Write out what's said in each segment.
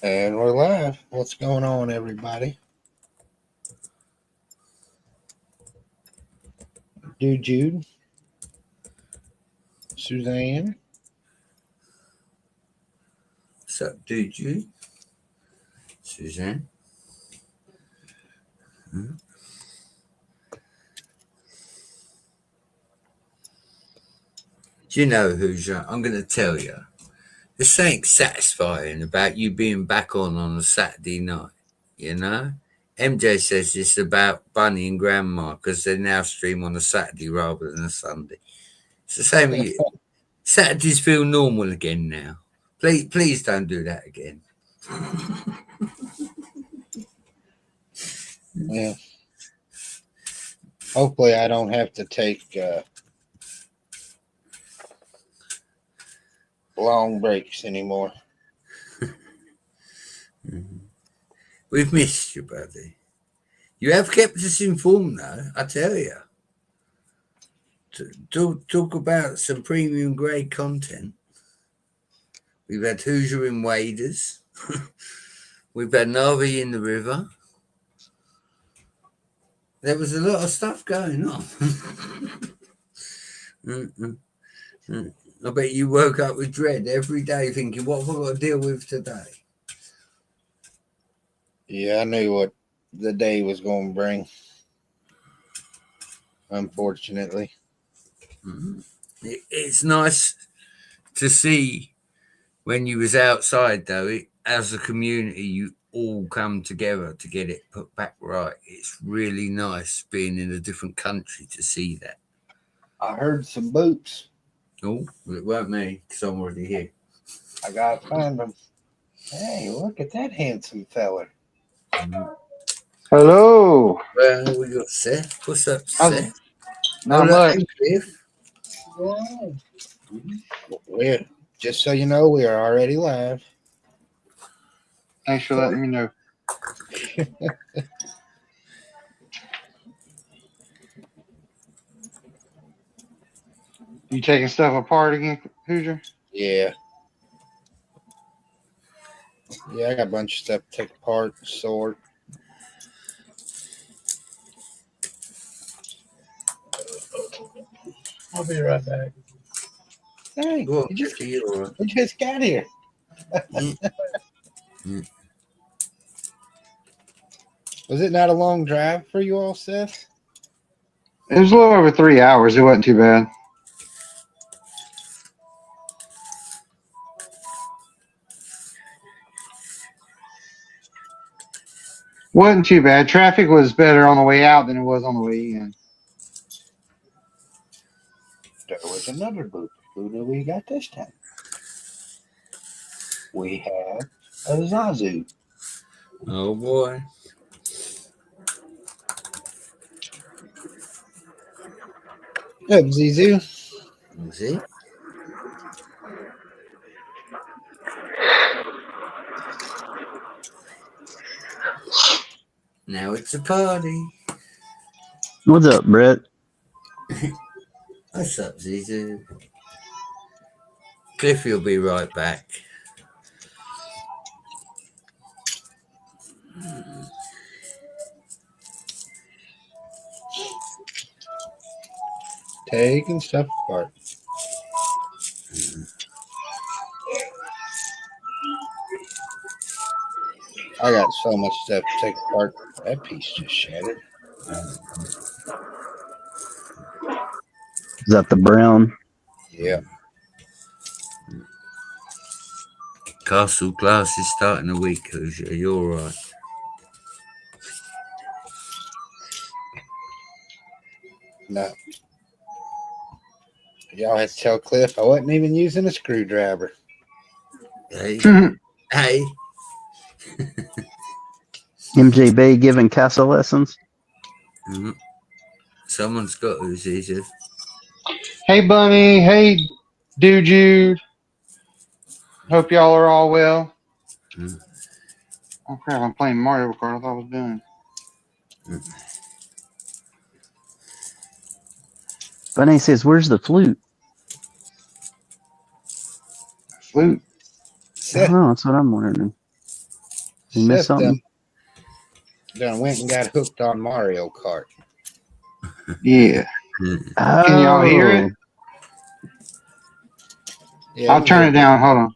And we're live. What's going on, everybody? Dude Jude, Suzanne. What's up, dude? You, Suzanne? Do you know, Hoosier? I'm going to tell you. There's something satisfying about you being back on a Saturday night, you know? MJ says it's about Bunny and Grandma because they now stream on a Saturday rather than a Sunday. It's the same with you. Saturdays feel normal again now. Please don't do that again. Yeah. Hopefully, I don't have to take long breaks anymore. We've missed you, buddy. You have kept us informed, though, I tell you. Talk about some premium grade content. We've had Hoosier in waders. We've had Navi in the river. There was a lot of stuff going on. I bet you woke up with dread every day thinking, what have I got to deal with today? Yeah, I knew what the day was going to bring. Unfortunately. It's nice to see when you was outside, though, as a community, you all come together to get it put back right. It's really nice being in a different country to see that. I heard some boots. Oh, well, it weren't me because I'm already here. I got to find them. Hey, look at that handsome feller. Hello. Well, we got Seth. What's up, Seth? Not much. Cliff. We're, just so you know, we are already live. Thanks for letting me know. You taking stuff apart again, Hoosier? Yeah. Yeah, I got a bunch of stuff to take apart, sort. I'll be right back. Hey, Well, we just got here. Was it not a long drive for you all, Seth? It was a little over 3 hours. It wasn't too bad. Wasn't too bad. Traffic was better on the way out than it was on the way in. There was another boot. Who do we got this time? We have a Zazu. Oh boy. Up, Zizu. See? Now it's a party. What's up, Brett? What's up, Zizu? Cliffy will be right back. Taking stuff apart. I got so much stuff to take apart. That piece just shattered. Is that the brown? Yeah. Castle class is starting a week, Hoosier. You're all right. No. Y'all had to tell Cliff I wasn't even using a screwdriver. Hey. Hey. MJ Bay giving Casa lessons? Someone's got who's easier. Hey, Bunny. Hey, Dude Jude. Hope y'all are all well. Oh, crap. I'm playing Mario Kart. I thought I was done. Bunny says, where's the flute? Flute. Oh, that's what I'm wondering. You missed Seth something? done went and got hooked on Mario Kart. Yeah. Oh, Can y'all hear it? Yeah, I'll turn it down. Hold on.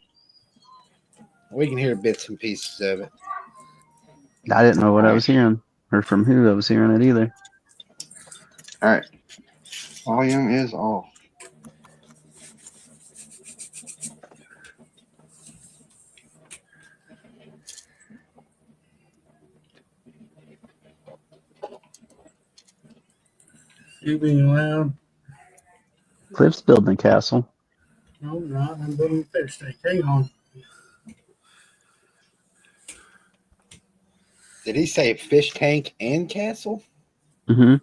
We can hear bits and pieces of it. I didn't know what I was hearing or from who I was hearing it either. All right. Volume is off. You being loud? Cliff's building a castle. No, I'm not. I'm building a fish tank. Hang on. Did he say fish tank and castle? Mm-hmm.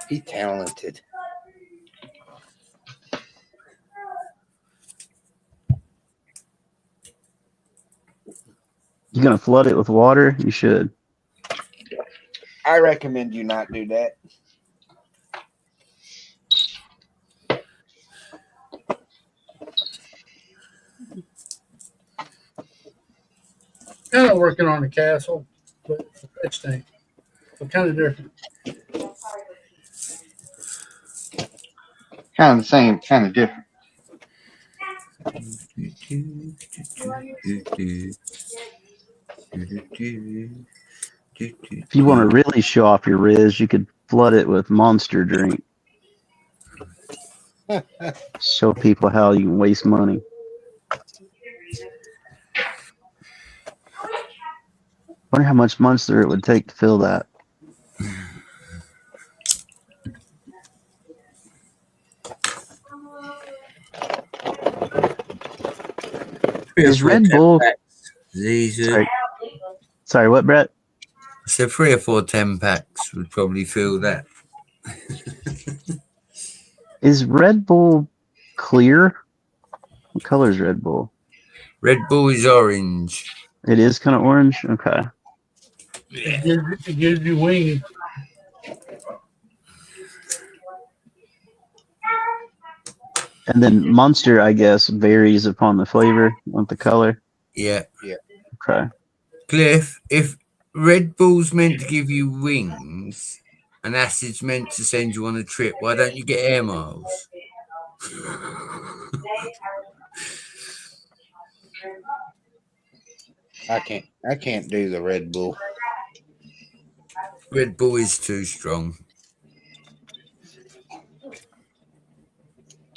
He talented. You gonna flood it with water? You should. I recommend you not do that. Kind of working on a castle, but it's a fish tank. So kind of different. Kind of the same, kind of different. If you want to really show off your riz, you could flood it with Monster drink. Show people how you can waste money. Wonder how much Monster it would take to fill that. Is Red Bull? Easy. Sorry, what, Brett? So 3 or 4 10-packs would probably fill that. Is Red Bull clear? What color is Red Bull? Red Bull is orange. It is kind of orange. Okay. It gives you wings. And then Monster, I guess, varies upon the flavor, not the color. Yeah. Okay. Cliff, if Red Bull's meant to give you wings and acid's meant to send you on a trip, why don't you get air miles? I can't do the Red Bull. Red Bull is too strong.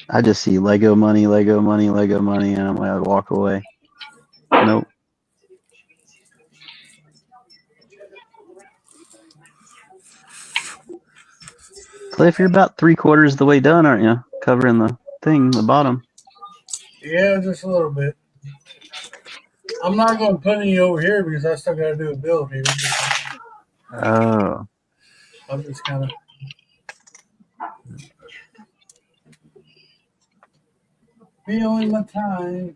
I just see Lego money, Lego money, Lego money, and I'm like, I'd walk away. Nope. Cliff, you're about 3/4 of the way done, aren't you? Covering the thing, the bottom. Yeah, just a little bit. I'm not going to put any over here because I still got to do a build here. Oh. I'm just kind of. Feeling my time.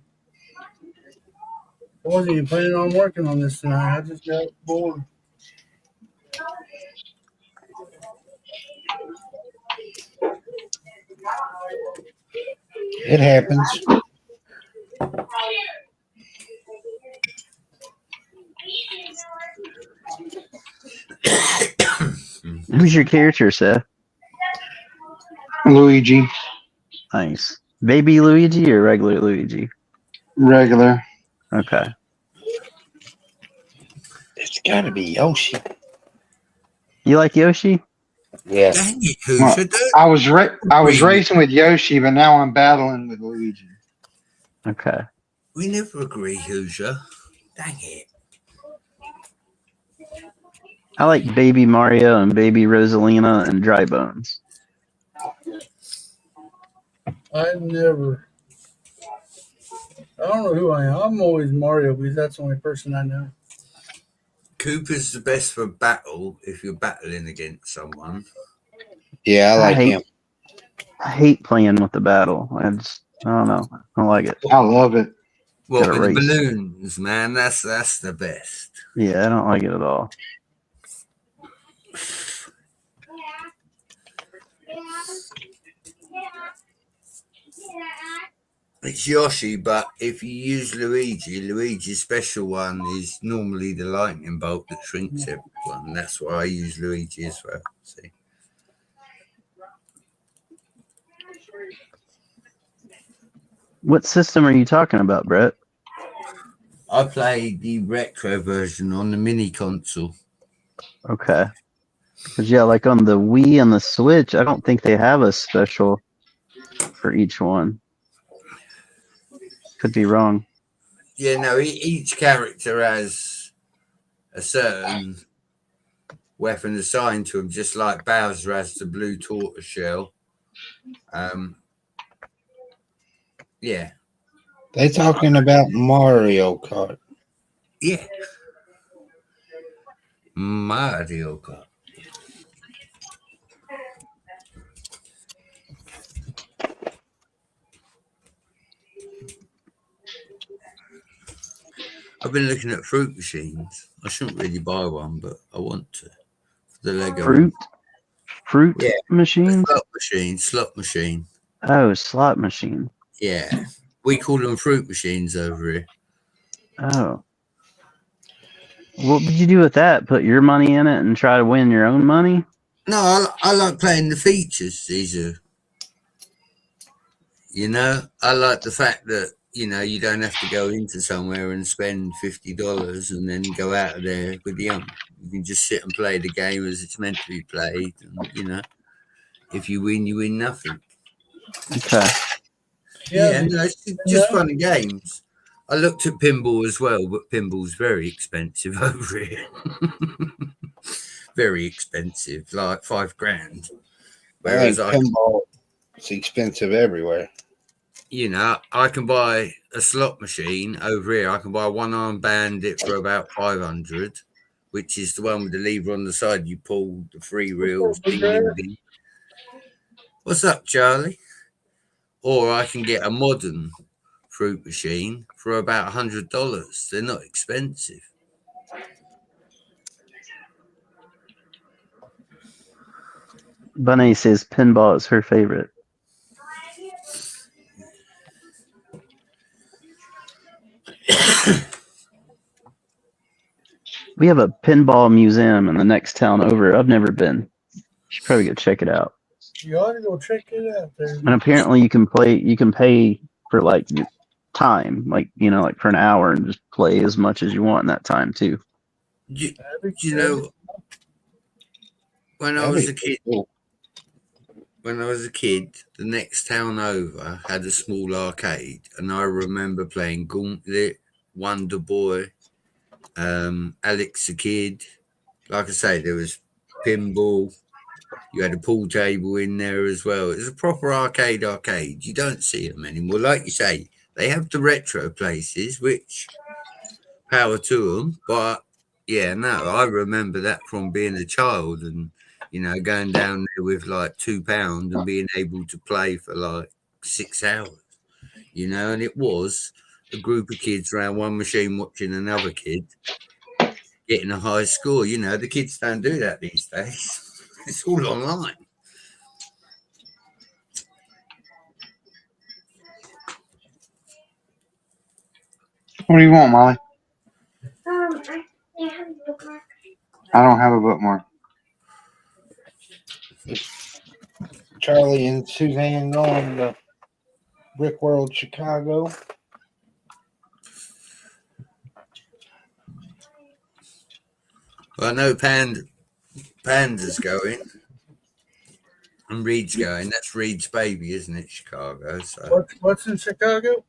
I wasn't even planning on working on this tonight. I just got bored. It happens. Who's your character, Seth? Luigi, Nice. Baby Luigi or regular Luigi? regular. Okay. It's got to be Yoshi. You like Yoshi? Yes. Dang it, Well, Hoosier. I was racing with Yoshi, but now I'm battling with Luigi. Okay. We never agree, Hoosier. Dang it. I like Baby Mario and Baby Rosalina and Dry Bones. I never. I don't know who I am. I'm always Mario because that's the only person I know. Cooper's the best for battle if you're battling against someone. Yeah, I like him. I hate playing with the battle. I don't know. I don't like it. I love it. Well, Gotta with the race. balloons, man, that's the best. Yeah, I don't like it at all. It's Yoshi, but if you use Luigi, Luigi's special one is normally the lightning bolt that shrinks everyone. That's why I use Luigi as well. See, What system are you talking about, Brett? I played the retro version on the mini console. Okay. Because, yeah, like on the Wii and the Switch, I don't think they have a special for each one. Could be wrong. Yeah, no, each character has a certain weapon assigned to him, just like Bowser has the blue tortoise shell. Yeah. They talking about Mario Kart. Yeah. Mario Kart. I've been looking at fruit machines. I shouldn't really buy one, but I want to. For the Lego. Fruit Yeah. machines? Slot machine. Oh, slot machine. Yeah. We call them fruit machines over here. Oh. What would you do with that? Put your money in it and try to win your own money? No, I like playing the features. These are, I like the fact that, you don't have to go into somewhere and spend $50 and then go out of there with the You can just sit and play the game as it's meant to be played. And, if you win nothing. Okay. Yeah, no, it's just fun and games. I looked at pinball as well, but pinball's very expensive over here. Very expensive, like $5,000. Whereas pinball, it's expensive everywhere. I can buy a slot machine over here. I can buy a one-arm bandit for about 500, which is the one with the lever on the side. You pull the 3 reels. Ding, ding, ding. What's up, Charlie? Or I can get a modern fruit machine for about $100. They're not expensive. Bunny says pinball is her favorite. We have a pinball museum in the next town over. I've never been. Should probably go check it out. You ought to go check it out there. And apparently you can pay for like time, like for an hour and just play as much as you want in that time too. When I was a kid, the next town over had a small arcade, and I remember playing Gauntlet, Wonder Boy, Alex the Kid. Like I say, there was pinball. You had a pool table in there as well. It was a proper arcade. You don't see them anymore. Like you say, they have the retro places, which power to them. But yeah, no, I remember that from being a child and, going down there with like £2 and being able to play for like 6 hours, and it was a group of kids around one machine watching another kid getting a high score. The kids don't do that these days. It's all online. What do you want, Molly? I don't have a bookmark. Charlie and Suzanne going to Brick World Chicago. Well, I know Panda's going. And Reed's going. That's Reed's baby, isn't it? Chicago. So what's in Chicago?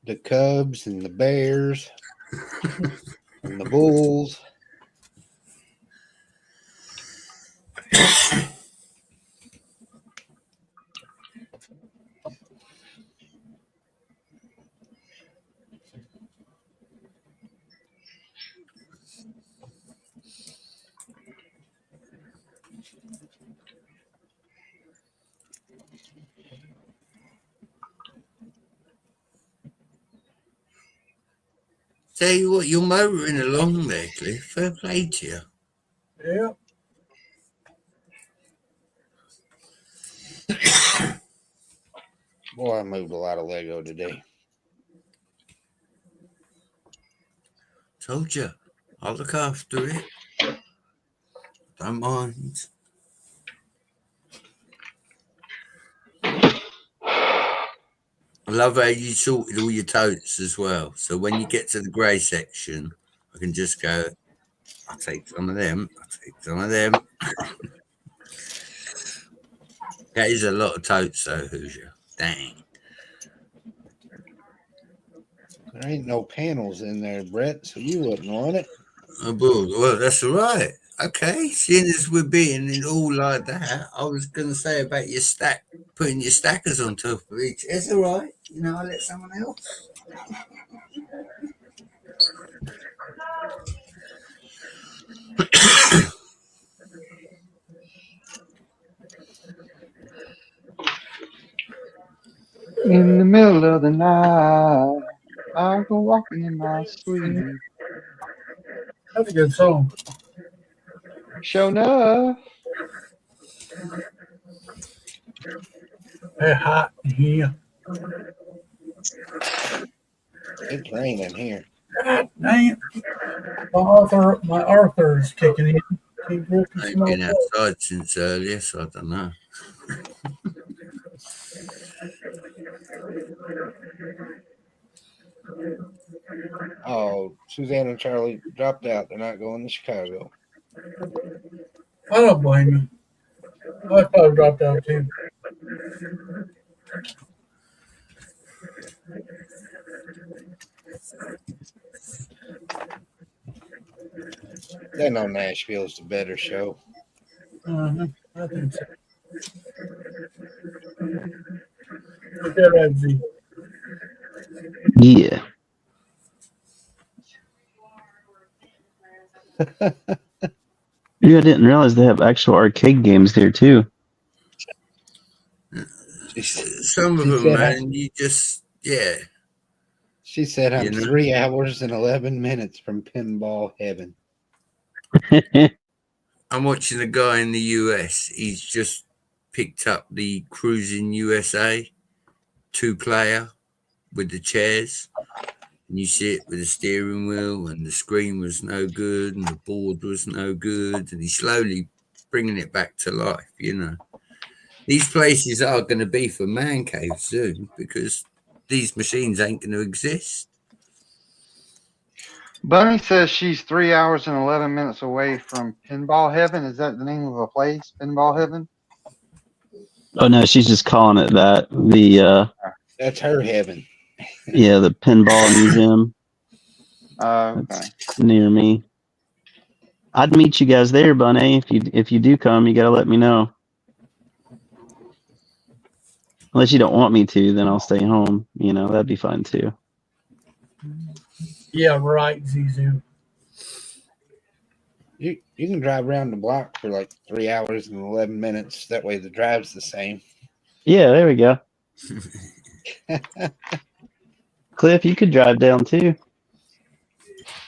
The Cubs and the Bears and the Bulls. Tell you what, you're motoring along there, Cliff. Fair play to you. Yeah. Boy, I moved a lot of Lego today. Told you. I'll look after it. Don't mind. I love how you sorted all your totes as well. So when you get to the grey section, I can just go, I'll take some of them. I'll take some of them. That is a lot of totes, though, Hoosier. Dang. There ain't no panels in there, Brett, so you wouldn't want it. Oh, well, that's all right. Okay, seeing as we're being it all like that, I was going to say about your stack, putting your stackers on top of each. It's all right. You know, I'll let someone else. In the middle of the night, I go walking in my sleep. That's a good song. Sure enough. Hey, hot in here. It's raining here. God dang it. My Arthur is kicking in. Keep drinking I ain't some been more. outside since earlier, so I don't know. Oh, Suzanne and Charlie dropped out. They're not going to Chicago. I don't blame you. I probably dropped out too. They know Nashville's the better show. I think so. Look at that, Z. Yeah. Yeah, I didn't realize they have actual arcade games there too. Some of She them, said man, you just, yeah. She said I'm You know? 3 hours and 11 minutes from pinball heaven. I'm watching a guy in the US. He's just picked up the Cruising USA 2-player with the chairs. And you sit with the steering wheel, and the screen was no good, and the board was no good, and he's slowly bringing it back to life, you know. These places are going to be for man caves soon because these machines ain't going to exist. Bunny says she's 3 hours and 11 minutes away from Pinball Heaven. Is that the name of a place? Pinball Heaven? Oh no, she's just calling it that. The That's her heaven. yeah, the pinball museum Okay. that's near me. I'd meet you guys there, Bunny. If you do come, you gotta let me know. Unless you don't want me to, then I'll stay home. You know, that'd be fine too. Yeah, right, Zizu. You can drive around the block for like 3 hours and 11 minutes. That way the drive's the same. Yeah, there we go. Cliff, you could drive down too.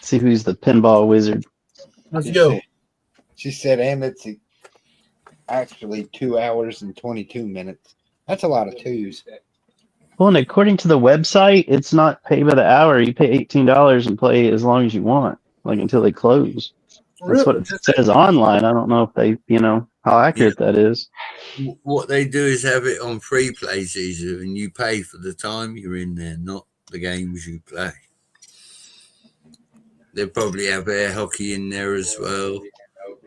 See who's the pinball wizard. Let's go. She said, and it's actually 2 hours and 22 minutes. That's a lot of twos. Well, and according to the website, it's not pay by the hour. You pay $18 and play as long as you want, like until they close. That's what it says online. I don't know if they, you know, how accurate that is. What they do is have it on free play, Caesar, and you pay for the time you're in there, not the games you play. They probably have air hockey in there as well.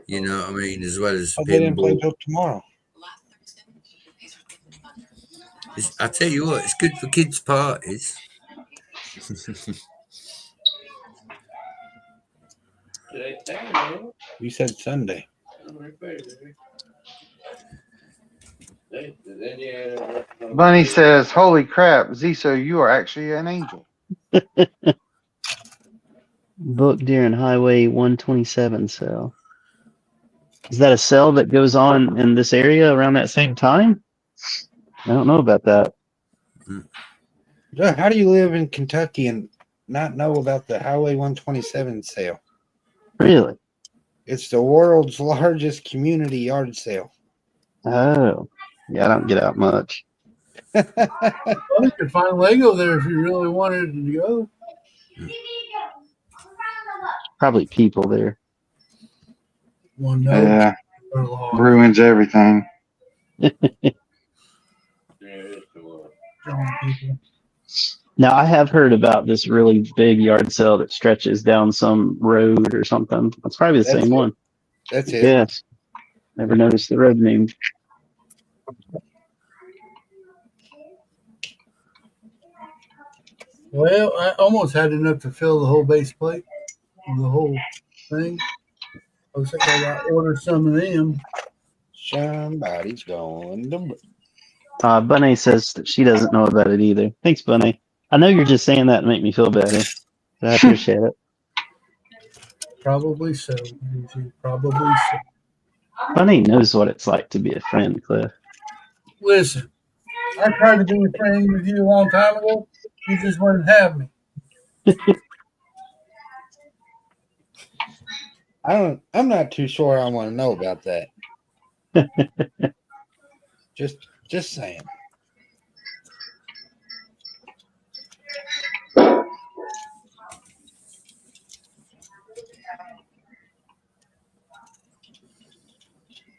You know what I mean? As well as They didn't play pinball. till tomorrow. I tell you what, it's good for kids' parties. You said Sunday. Bunny says, "Holy crap, Ziso, you are actually an angel." Book during Highway 127 sale. Is that a sale that goes on in this area around that same time? I don't know about that. How do you live in Kentucky and not know about the Highway 127 sale? Really? It's the world's largest community yard sale. Oh, yeah, I don't get out much. Well, you could find Lego there if you really wanted to go. Probably people there. Well, no, Yeah, they're lost. ruins everything. John people. Now I have heard about this really big yard sale that stretches down some road or something. That's probably the That's same it. one. That's it. Yes. Never noticed the road name. Well, I almost had enough to fill the whole base plate, the whole thing. Looks like I got to order some of them. Somebody's going to. Bunny says that she doesn't know about it either. Thanks, Bunny. I know you're just saying that to make me feel better. But I appreciate it. Probably so. Probably so. Bunny knows what it's like to be a friend, Cliff. Listen, I tried to be a friend with you a long time ago. You just wouldn't have me. I'm not too sure I want to know about that. Just saying.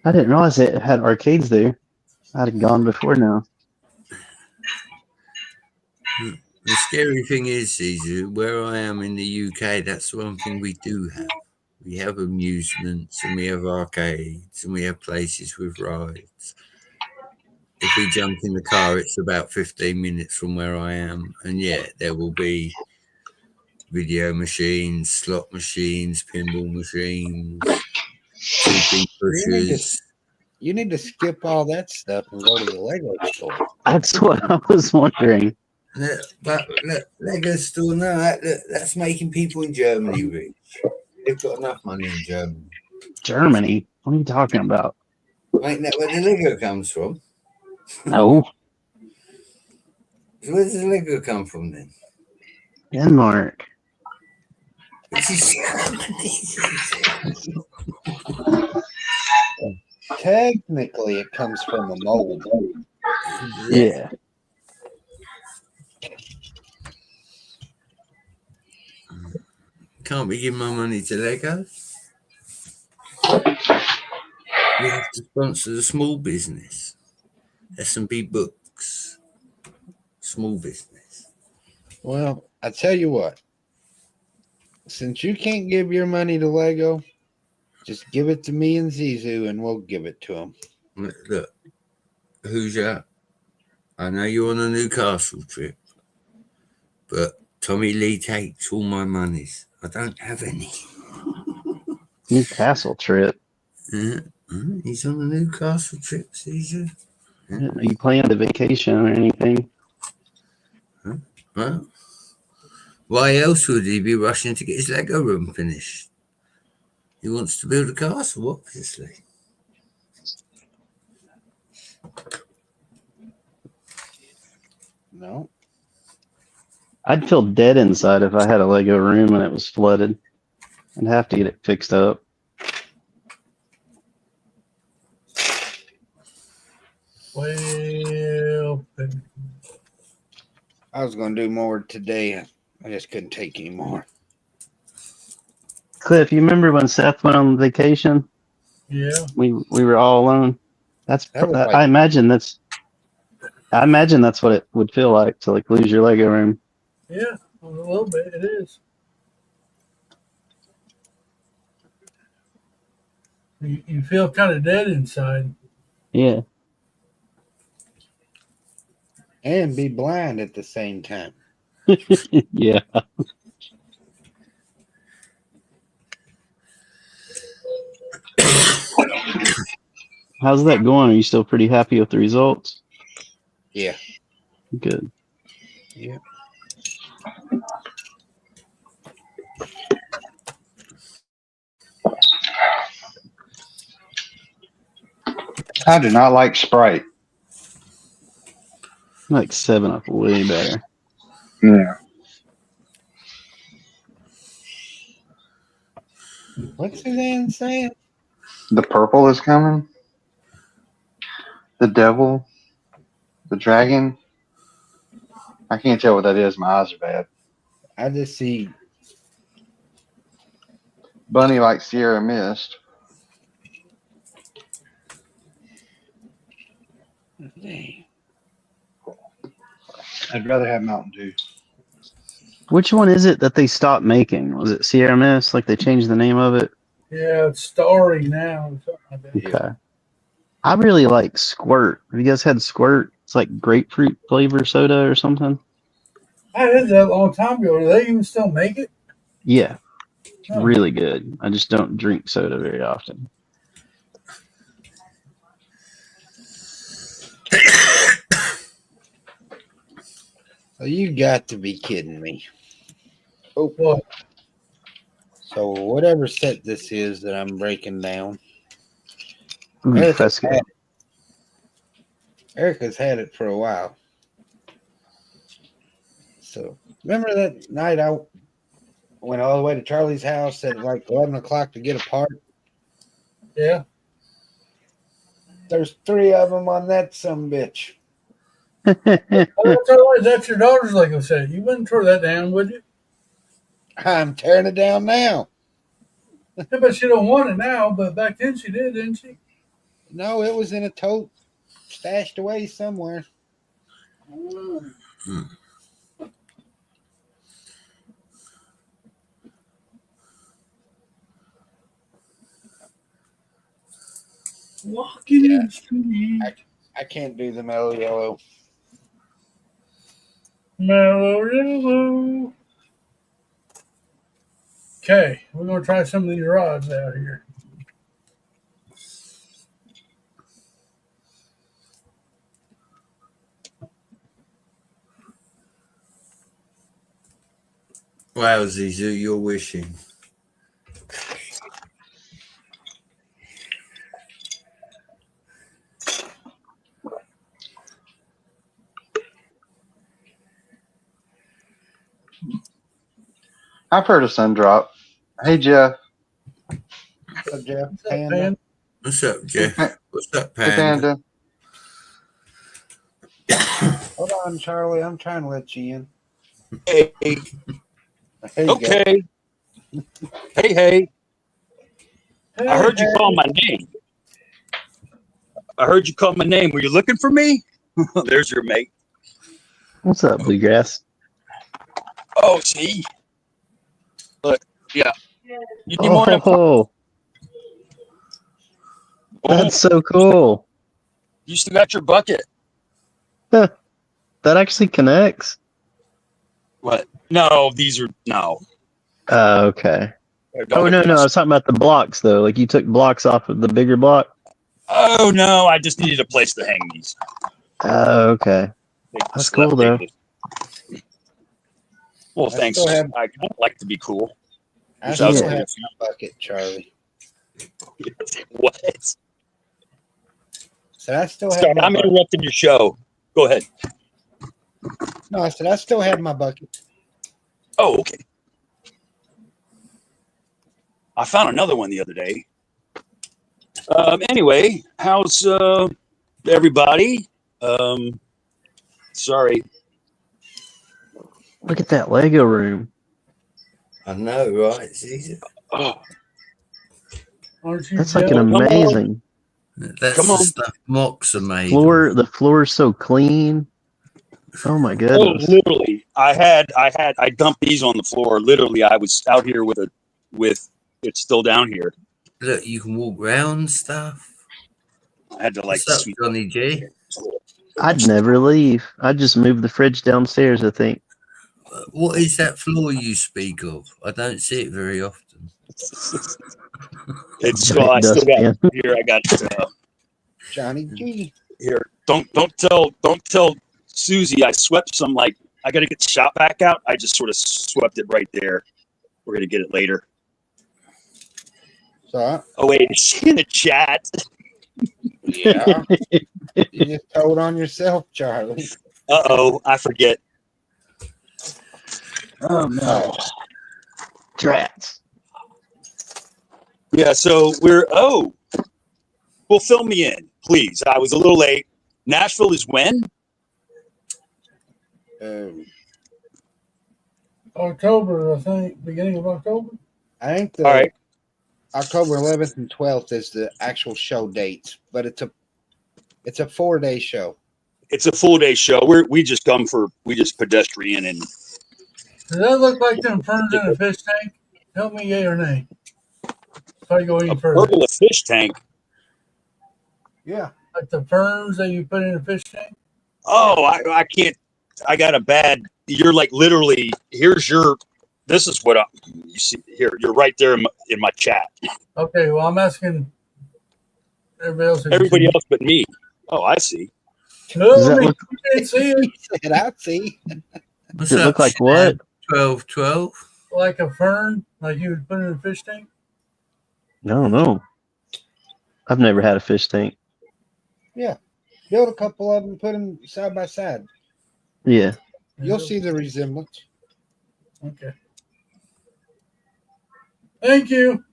I didn't realize it had arcades there. I'd have gone before now. The scary thing is, Caesar, where I am in the UK, that's one thing we do have. We have amusements and we have arcades and we have places with rides. If we jump in the car, it's about 15 minutes from where I am. And yeah, there will be video machines, slot machines, pinball machines, 2B pushers. You need to skip all that stuff and go to the Lego store. That's what I was wondering. But look, Lego store, no, that's making people in Germany rich. They've got enough money in Germany. Germany? What are you talking about? Ain't that where the Lego comes from? No. So where does the Lego come from then? Denmark. Which is Germany. Technically, it comes from a mold. Yeah. Can't we give my money to Lego? We have to sponsor the small business. S&P Books. Small business. Well, I tell you what. Since you can't give your money to Lego, just give it to me and Zizou, and we'll give it to him. Look, who's that? I know you're on a Newcastle trip, but Tommy Lee takes all my monies. I don't have any. Newcastle trip. He's on a Newcastle trip, Caesar. Are you planning a vacation or anything? Well, why else would he be rushing to get his Lego room finished? He wants to build a castle, obviously. No. I'd feel dead inside if I had a Lego room and it was flooded. I'd have to get it fixed up. Well, I was going to do more today. I just couldn't take any more. Cliff, you remember when Seth went on vacation? yeah. We were all alone. That was like- I imagine that's what it would feel like to like lose your Lego room. Yeah, a little bit. It is. You feel kind of dead inside. Yeah. And be blind at the same time. Yeah. How's that going? Are you still pretty happy with the results? Yeah. Good. Yeah. I do not like Sprite. I like 7-Up way better. Yeah. What's Suzanne saying? The purple is coming. The devil. The dragon. I can't tell what that is. My eyes are bad. I just see Bunny like Sierra Mist. dang, I'd rather have Mountain Dew. Which one is it that they stopped making? Was it Sierra Mist? Like they changed the name of it? Yeah, it's Starry now. Or something like that. Okay. I really like Squirt. Have you guys had Squirt? It's like grapefruit flavor soda or something. I did that a long time ago. Do they even still make it? Yeah, it's Huh. really good. I just don't drink soda very often. so you got to be kidding me. Oh, What? so whatever set this is that I'm breaking down, Ooh, Erica's that's good. had it. Erica's had it for a while. So remember that night I went all the way to Charlie's house at like 11 o'clock to get a part? Yeah. There's 3 of them on that sumbitch. Oh, that's your daughter's Lego set. You wouldn't tear that down, would you? I'm tearing it down now. I bet she don't want it now, but back then she did, didn't she? No, it was in a tote stashed away somewhere. Walking Yeah. in the street. I can't do the mellow yellow. Mellow yellow. Okay, we're gonna try some of these rods out here. Wow, Zizu, you're wishing. I've heard of Sundrop. Hey, Jeff. So Jeff, What's up, Panda. man? What's up, Jeff? What's up, Hey, Panda? Panda. Hold on, Charlie. I'm trying to let you in. Hey, There you okay. Hey, hey. I heard you call my name. I heard you call my name. Were you looking for me? There's your mate. What's up, Bluegrass? Oh, see? Look, yeah. You need more than Oh, that's so cool. You still got your bucket. That actually connects. What? No, these are no. Okay. Oh, no. I was talking about the blocks, though. Like you took blocks off of the bigger block. Oh no, I just needed a place to hang these. Oh, okay. They That's just cool, left though. it. Well, I thanks. still have- I kind of like to be cool. I Sounds still good. have my bucket, Charlie. What? So I still have Sorry, my I'm bucket. interrupting your show. Go ahead. No, I said I still have my bucket. Oh, okay. I found another one the other day. Anyway, how's everybody? Sorry. Look at that Lego room. I know, right? Zizu? Oh, Aren't you That's like an jealous? amazing That's Come the on. stuff Mox are made. floor. The floor is so clean. Oh my oh, goodness. literally. I dumped these on the floor. Literally, I was out here with it's still down here. Look, you can walk around stuff. I had to like What's up, sweep. Johnny G? I'd never leave. I'd just move the fridge downstairs, I think. What is that floor you speak of? I don't see it very often. It's well, I still got Dustpan. here. I got Johnny G. here. Don't tell Susie. I swept some like I got to get the shop back out. I just sort of swept it right there. We're gonna get it later. So Oh wait, is she in the chat? yeah, you just told on yourself, Charlie. Oh, I forget. Oh no. Drats. Yeah, so well, fill me in, please. I was a little late. Nashville is when? October, I think, beginning of October. I think All right. October 11th and 12th is the actual show dates, but it's a 4-day show. It's a full day show. We just pedestrian and Does that look like them ferns in a fish tank? Help me, yay or nay. If I go any a further, pergola fish tank. Yeah. like the ferns that you put in a fish tank. Oh, I can't. I got a bad. You're like literally. This is what you see here. You're right there in my chat. Okay, well, I'm asking everybody else. Everybody else but me. Oh, I see. No, Does that I mean, look- you can't see it. Said I see. What's Does it up, look like what? 1212? Like a fern, like you would put in a fish tank. I don't know. I've never had a fish tank. Build a couple of them, put them side by side. Yeah. You'll see the resemblance. Okay. Thank you.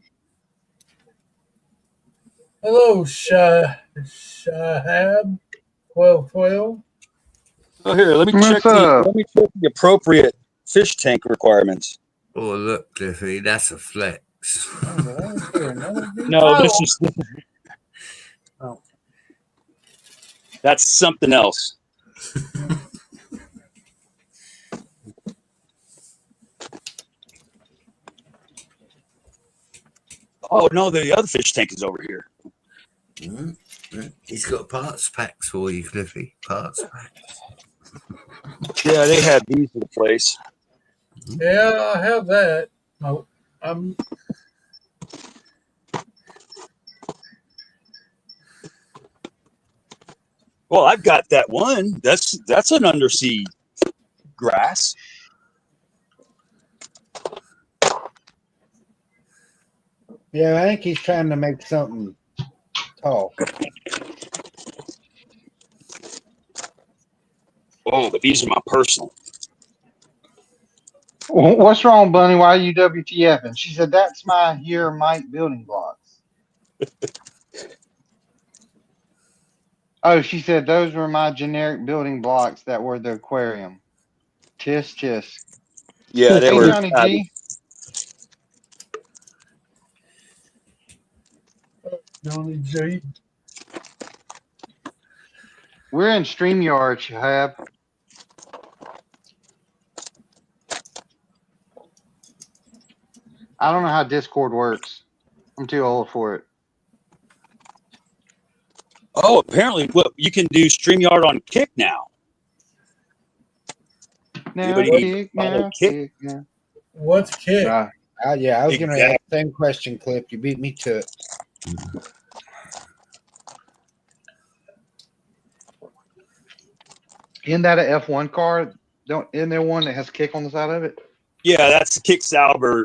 Hello, Shahab 1212. Oh, here. Let me What's check up? the appropriate fish tank requirements. Oh, look, Cliffy, that's a flex. No, this is. Oh. That's something else. Oh no, the other fish tank is over here. He's got parts packs for you, Cliffy. Parts packs. Yeah, they had these in the place. Yeah, I have that. I'm Well, I've got that one. That's an undersea grass. Yeah, I think he's trying to make something tall. Oh, but these are my personal. What's wrong, Bunny? Why are you WTFing? She said, that's my here Mike building blocks. Oh, she said, those were my generic building blocks that were the aquarium. Tisk, tisk. Yeah, they Hey, were. Johnny G. Johnny G. We're in StreamYard, Shahab. I don't know how Discord works. I'm too old for it. Oh, apparently, well, you can do StreamYard on Kick now. Now, Anybody kick, follow now, Kick? kick, now. What's kick? Yeah, I was going to ask Exactly. the same question, Cliff. You beat me to it. Isn't that a F1 car? Isn't there one that has kick on the side of it? Yeah, that's Kick Sauber,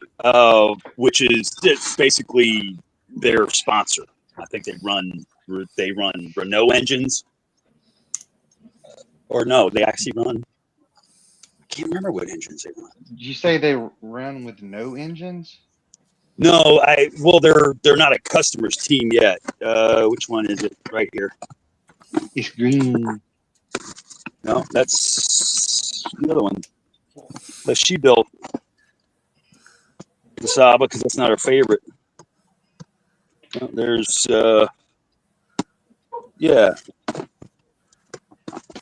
which is it's basically their sponsor. I think they run Renault engines, or no, they actually run. I can't remember what engines they run. Did you say they run with no engines? No, they're not a customers team yet. Which one is it? Right here. It's green. No, that's the other one that she built. The Saba, because that's not her favorite. No, there's yeah.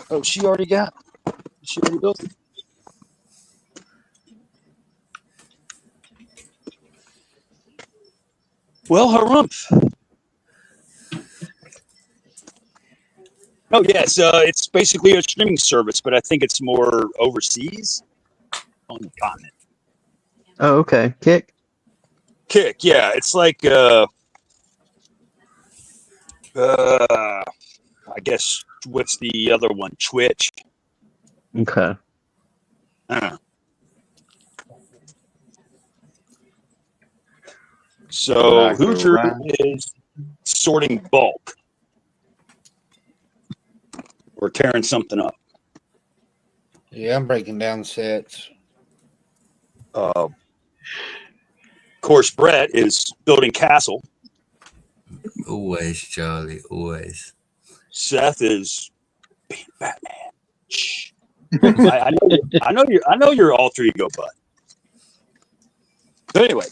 Oh, she already built it. Well, harumph. Oh yes, it's basically a streaming service, but I think it's more overseas on the continent. Oh, okay. Kick. Kick, yeah, it's like I guess what's the other one? Twitch. Okay. I don't know. So Hoosier is sorting bulk or tearing something up. Yeah, I'm breaking down sets. Of course, Brett is building castle. Always, Charlie, always. Seth is being Batman. Shh. I know you're alter ego, bud. But anyway,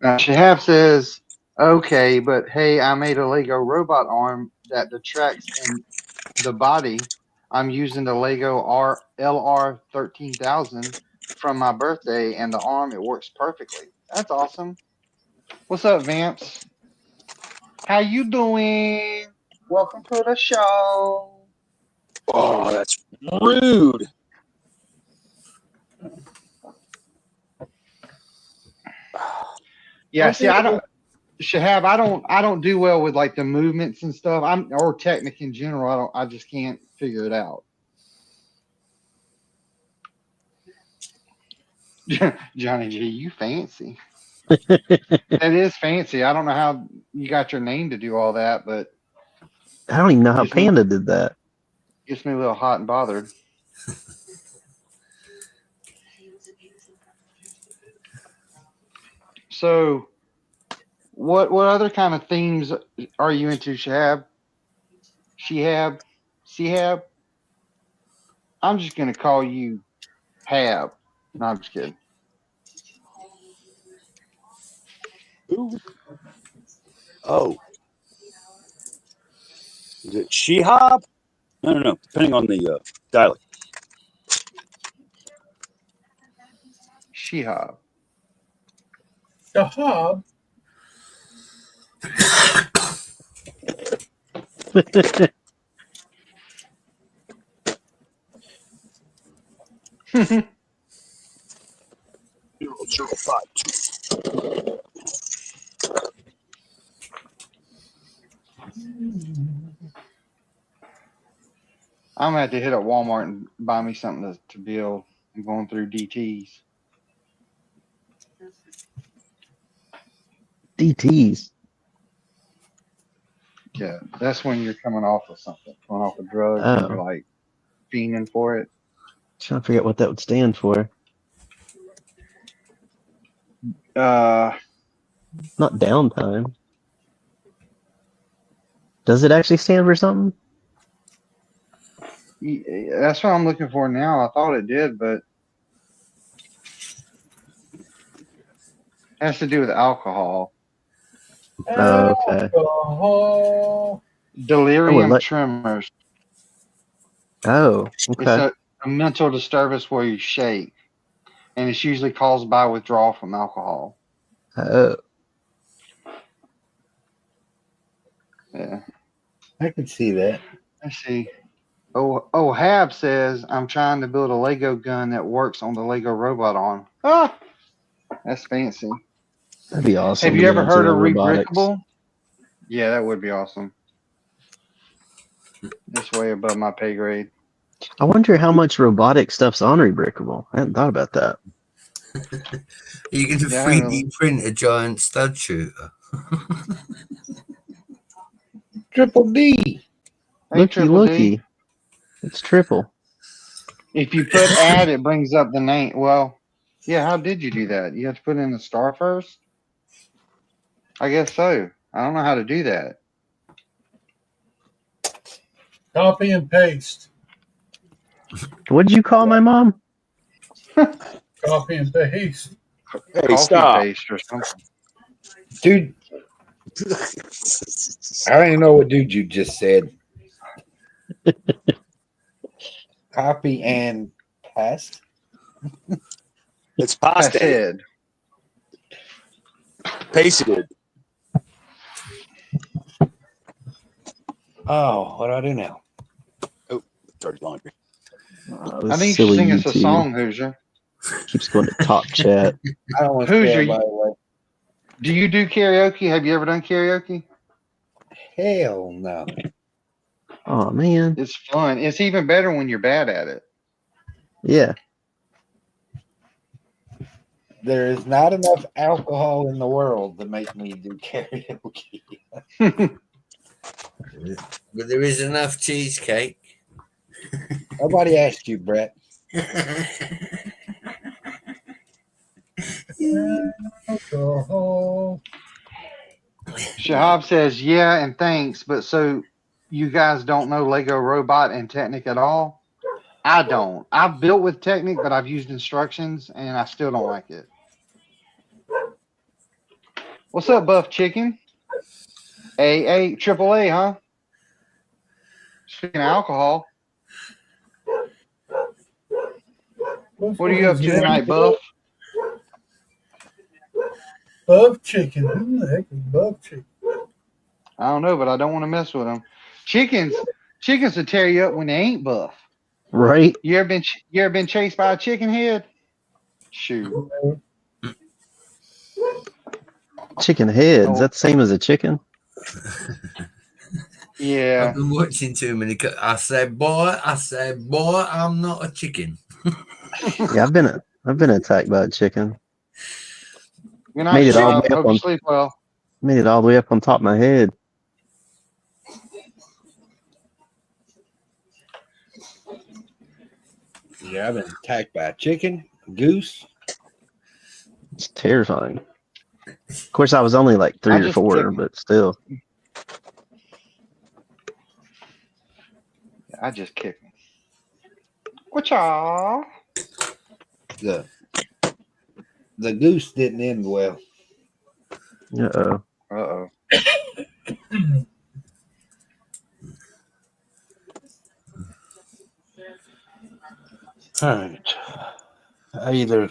Shahab says, okay, but hey, I made a Lego robot arm that detracts in the body. I'm using the Lego LR 13,000 from my birthday, and the arm, it works perfectly. That's awesome. What's up, Vamps? How you doing? Welcome to the show. oh, that's rude. Yeah, see, I don't, Shahab, I don't do well with like the movements and stuff. Or Technic in general. I just can't figure it out. Johnny G, you fancy. That is fancy. I don't know how you got your name to do all that, but I don't even know how Gets me- Panda did that. gets me a little hot and bothered. So, what other kind of themes are you into, Shahab? Shehab? I'm just gonna call you Hab. No, I'm just kidding. Ooh. Oh, is it Shehab? No. Depending on the dialect. Shehab. Shahab. $005. I'm gonna have to hit up Walmart and buy me something to build. I'm going through DTs. DTs. Yeah, that's when you're coming off of something, coming off of drugs, and you're like fiending for it. Trying to figure out what that would stand for. Uh, Not downtime. Does it actually stand for something? that's what I'm looking for now. I thought it did, but it has to do with alcohol. Oh, okay. Alcohol. Delirium like- tremors. Oh, It's okay. a mental disturbance where you shake, and it's usually caused by withdrawal from alcohol. Oh, Yeah. I can see that. Let's see. Oh, Hab says, I'm trying to build a Lego gun that works on the Lego robot arm. Ah, that's fancy. that'd be awesome. Have to you get ever into heard the of robotics. Rebrickable? Yeah, that would be awesome. It's way above my pay grade. I wonder how much robotic stuff's on Rebrickable. I hadn't thought about that. You can Yeah, 3D print a giant stud shooter. Triple D. Hey, Looky, Triple D. looky. It's triple. If you put add, it brings up the name. Well, yeah, how did you do that? You have to put in the star first? I guess so. I don't know how to do that. Copy and paste. What did you call my mom? Copy and paste. Hey, Coffee stop. paste or something. Dude, I don't even know what dude you just said. Copy and paste. It's I pasta. said. Pasted. Oh, what do I do now? Dirty laundry. I think you should sing us a song, Hoosier. Keeps going to top chat. I don't want Hoosier, to by the way. Do you do karaoke? Have you ever done karaoke? Hell no. Oh man. It's fun. It's even better when you're bad at it. Yeah. There is not enough alcohol in the world to make me do karaoke. But there is enough cheesecake. Nobody asked you, Brett. Alcohol. Shahab says, yeah, and thanks, but so you guys don't know Lego Robot and Technic at all. I don't. I've built with Technic, but I've used instructions and I still don't like it. What's up, Buff Chicken? Triple A, huh? Speaking of alcohol, what are you up to tonight, Buff? Buff Chicken. Who the heck is Buff Chicken? I don't know, but I don't want to mess with them. Chickens will tear you up when they ain't buff. Right? You ever been chased by a chicken head? Shoot. Chicken heads. Oh. That's the same as a chicken. Yeah. I've been watching too many. I said, boy, I'm not a chicken. Yeah, I've been attacked by a chicken. Good night, Made it all Rob. the way up Hope you on- sleep well. Made it all the way up on top of my head. Yeah, I've been attacked by a chicken, goose. It's terrifying. Of course, I was only like 3 I or just 4, kicked- but still. I just kicked him. Whatcha? The goose didn't end well. Uh-oh. Uh-oh. All right. I either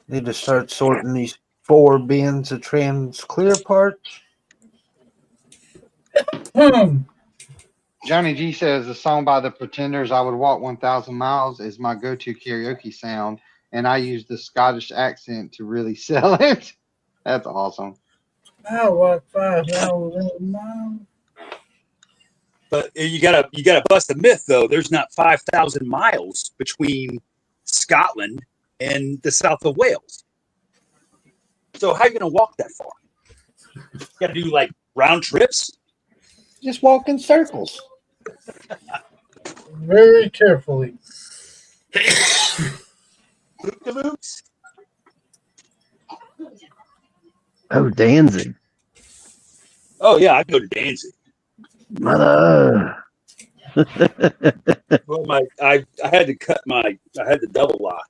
need to start sorting these 4 bins of trans clear parts. Johnny G says the song by the Pretenders, I Would Walk 1,000 Miles, is my go-to karaoke sound, and I use the Scottish accent to really sell it. That's awesome. I walk 5,000 miles. But you gotta bust the myth though. There's not 5,000 miles between Scotland and the south of Wales. So how are you gonna walk that far? You gotta do like round trips. Just walk in circles. Very carefully. Loop-de-loops. Oh, Danzig. Oh yeah, I go to Danzig. Mother. Well, I had the double lock.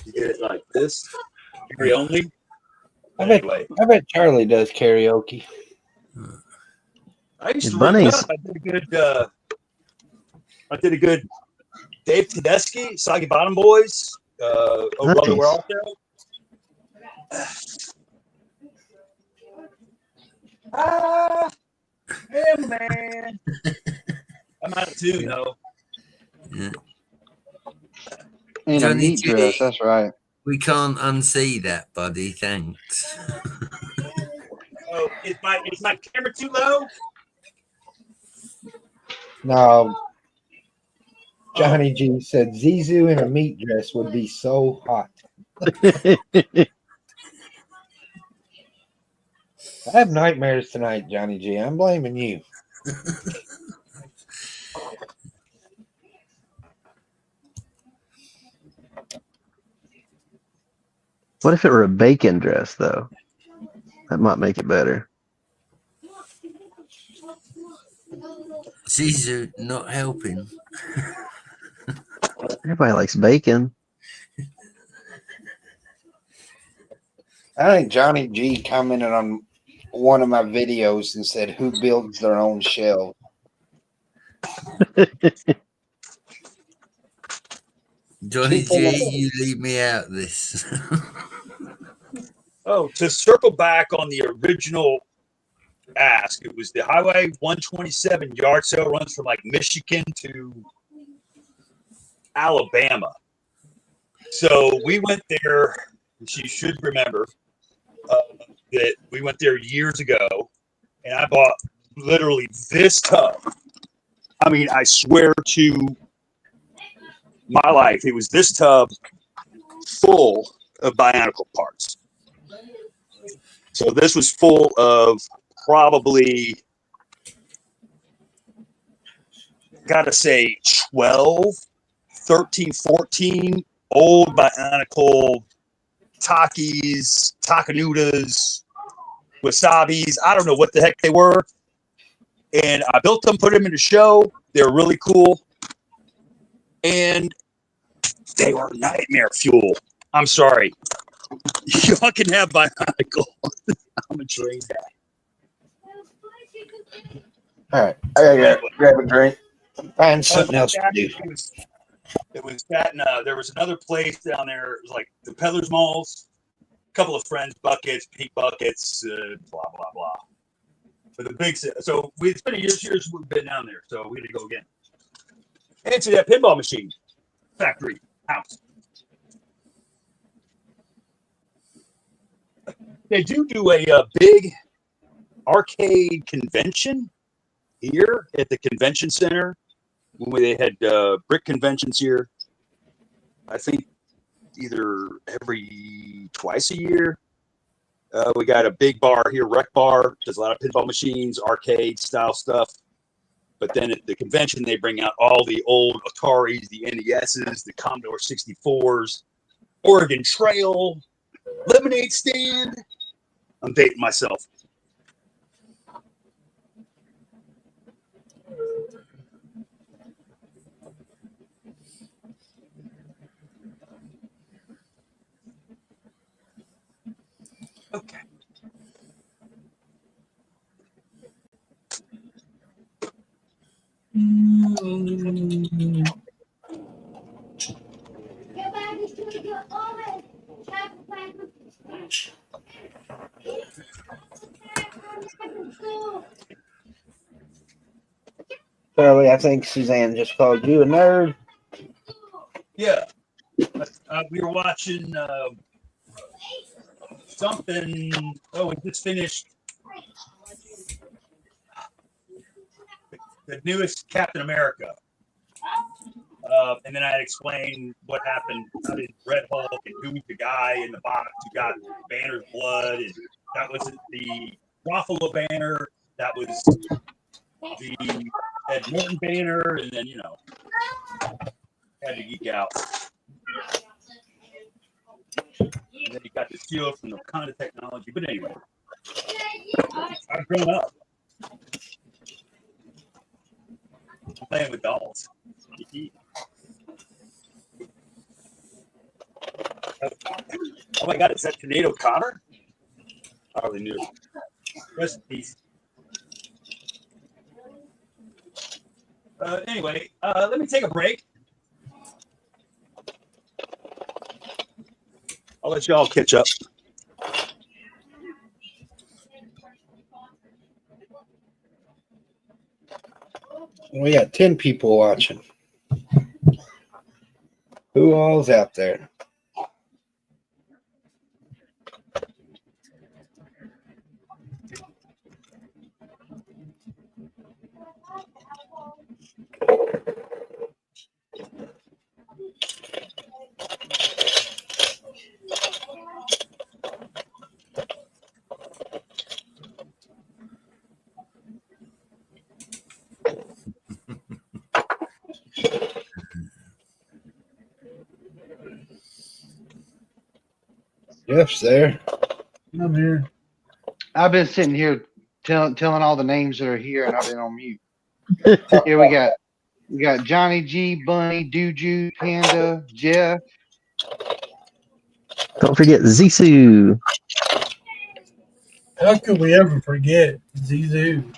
You get it like this, carry only. I bet, Anyway, I bet Charlie does karaoke. I used to Bunnies. read up. I did a good Dave Tedeschi, Soggy Bottom Boys, Oh Brother, Nice. Where Art Thou? Yeah, man. I'm out of tune, though. In a Johnny meat G. dress, that's right. We can't unsee that, buddy. Thanks. Oh, is my camera too low? No. Johnny G said Zizou in a meat dress would be so hot. I have nightmares tonight, Johnny G. I'm blaming you. What if it were a bacon dress, though? That might make it better. Caesar not helping. Everybody likes bacon. I think Johnny G commented on one of my videos and said, "Who builds their own shell?" Johnny G, you leave me out of this. Oh, to circle back on the original ask, it was the Highway 127 yard sale runs from like Michigan to Alabama. So we went there. You should remember that we went there years ago, and I bought literally this tub. I mean, I swear to my life, it was this tub full of Bionicle parts. So this was full of probably, gotta say, 12, 13, 14 old Bionicle Takis, Takanudas, wasabis. I don't know what the heck they were. And I built them, put them in a show. They were really cool. And they were nightmare fuel. I'm sorry. Y'all can have Bionicle. I'm a train guy. All right, I gotta grab a drink. Find something else to do. It was that, and there was another place down there. It was like the Peddlers Malls. A couple of friends, buckets, pink buckets, blah blah blah. But the big, so it's been years we've been down there, so we had to go again. And to that pinball machine factory house. They do a big arcade convention here at the convention center. When they had brick conventions here, I think either twice a year. We got a big bar here, Rec Bar. There's a lot of pinball machines, arcade style stuff. But then at the convention, they bring out all the old Ataris, the NESs, the Commodore 64s, Oregon Trail, lemonade stand. I'm dating myself. Okay. Charlie, I think Suzanne just called you a nerd. Yeah. We were watching something. Oh, we just finished the newest Captain America. And then I explained what happened. How did Red Hulk and who's the guy in the box who got Banner's blood? And that wasn't the Ruffalo Banner. That was the Ed Norton Banner. And then, had to geek out. And then you got the shield from the Wakanda technology. But anyway, I've grown up. I'm playing with dolls. Oh my God, is that Sinead O'Connor? I hardly knew. Rest in peace. Anyway, let me take a break. I'll let y'all catch up. We got 10 people watching. Who all's out there? Jeff's there. I'm here. I've been sitting here telling all the names that are here, and I've been on mute. Here we got Johnny G, Bunny, Duju, Panda, Jeff. Don't forget Zissou. How could we ever forget Zizou?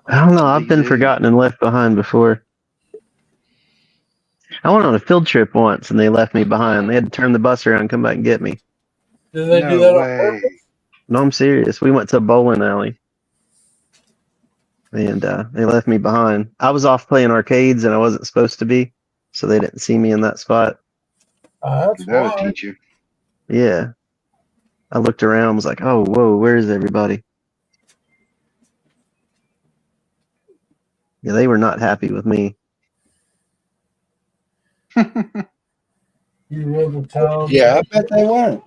I don't know. I've been Zissou. forgotten and left behind before. I went on a field trip once and they left me behind. They had to turn the bus around and come back and get me. Did they do No that on way. purpose? No, I'm serious. We went to a bowling alley. And they left me behind. I was off playing arcades and I wasn't supposed to be. So they didn't see me in that spot. That's That'll fine. teach you. Yeah. I looked around, was like, oh, whoa, where is everybody? Yeah, they were not happy with me. You rebel child. Yeah, I bet they weren't.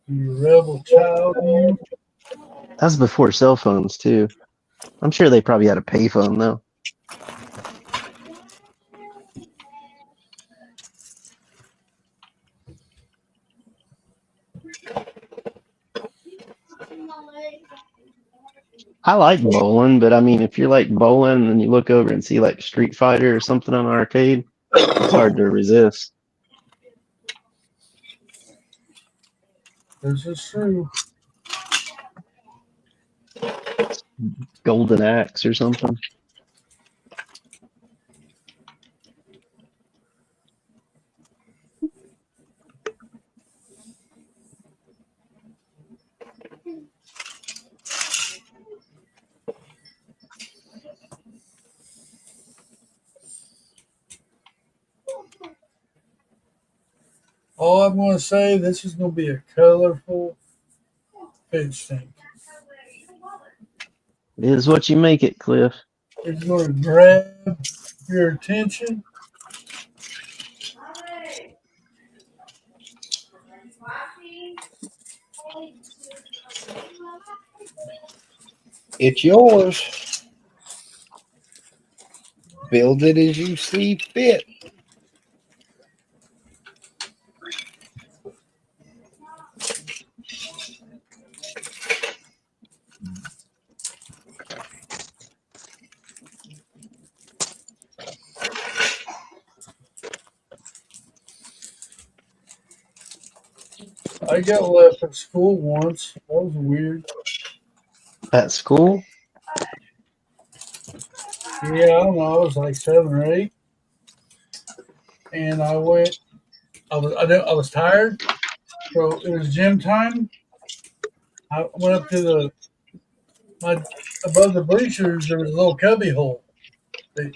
You rebel child. You. That was before cell phones, too. I'm sure they probably had a payphone, though. I like bowling, but I mean, if you're like bowling and you look over and see like Street Fighter or something on an arcade, it's hard to resist. This is true. Golden Axe or something. All I'm going to say, this is going to be a colorful fish tank. It is what you make it, Cliff. It's going to grab your attention. It's yours. Build it as you see fit. I got left at school once. That was weird. At school? Yeah, I don't know. I was like 7 or 8, and I went. I was tired, so it was gym time. I went up to above the bleachers. There was a little cubby hole. I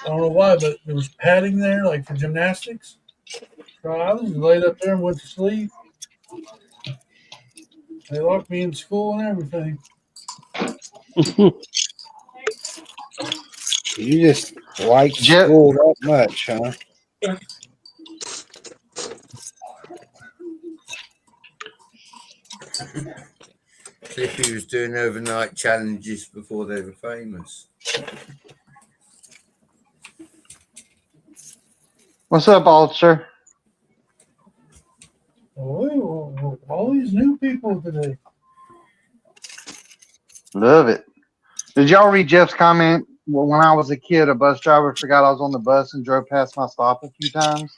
don't know why, but there was padding there, like for gymnastics. So I was laid up there and went to sleep. They locked me in school and everything. You just like Jeff- school that much, huh? Cliffy was doing overnight challenges before they were famous. What's up, officer? Oh, all these new people today. Love it. Did y'all read Jeff's comment? Well, when I was a kid, a bus driver forgot I was on the bus and drove past my stop a few times.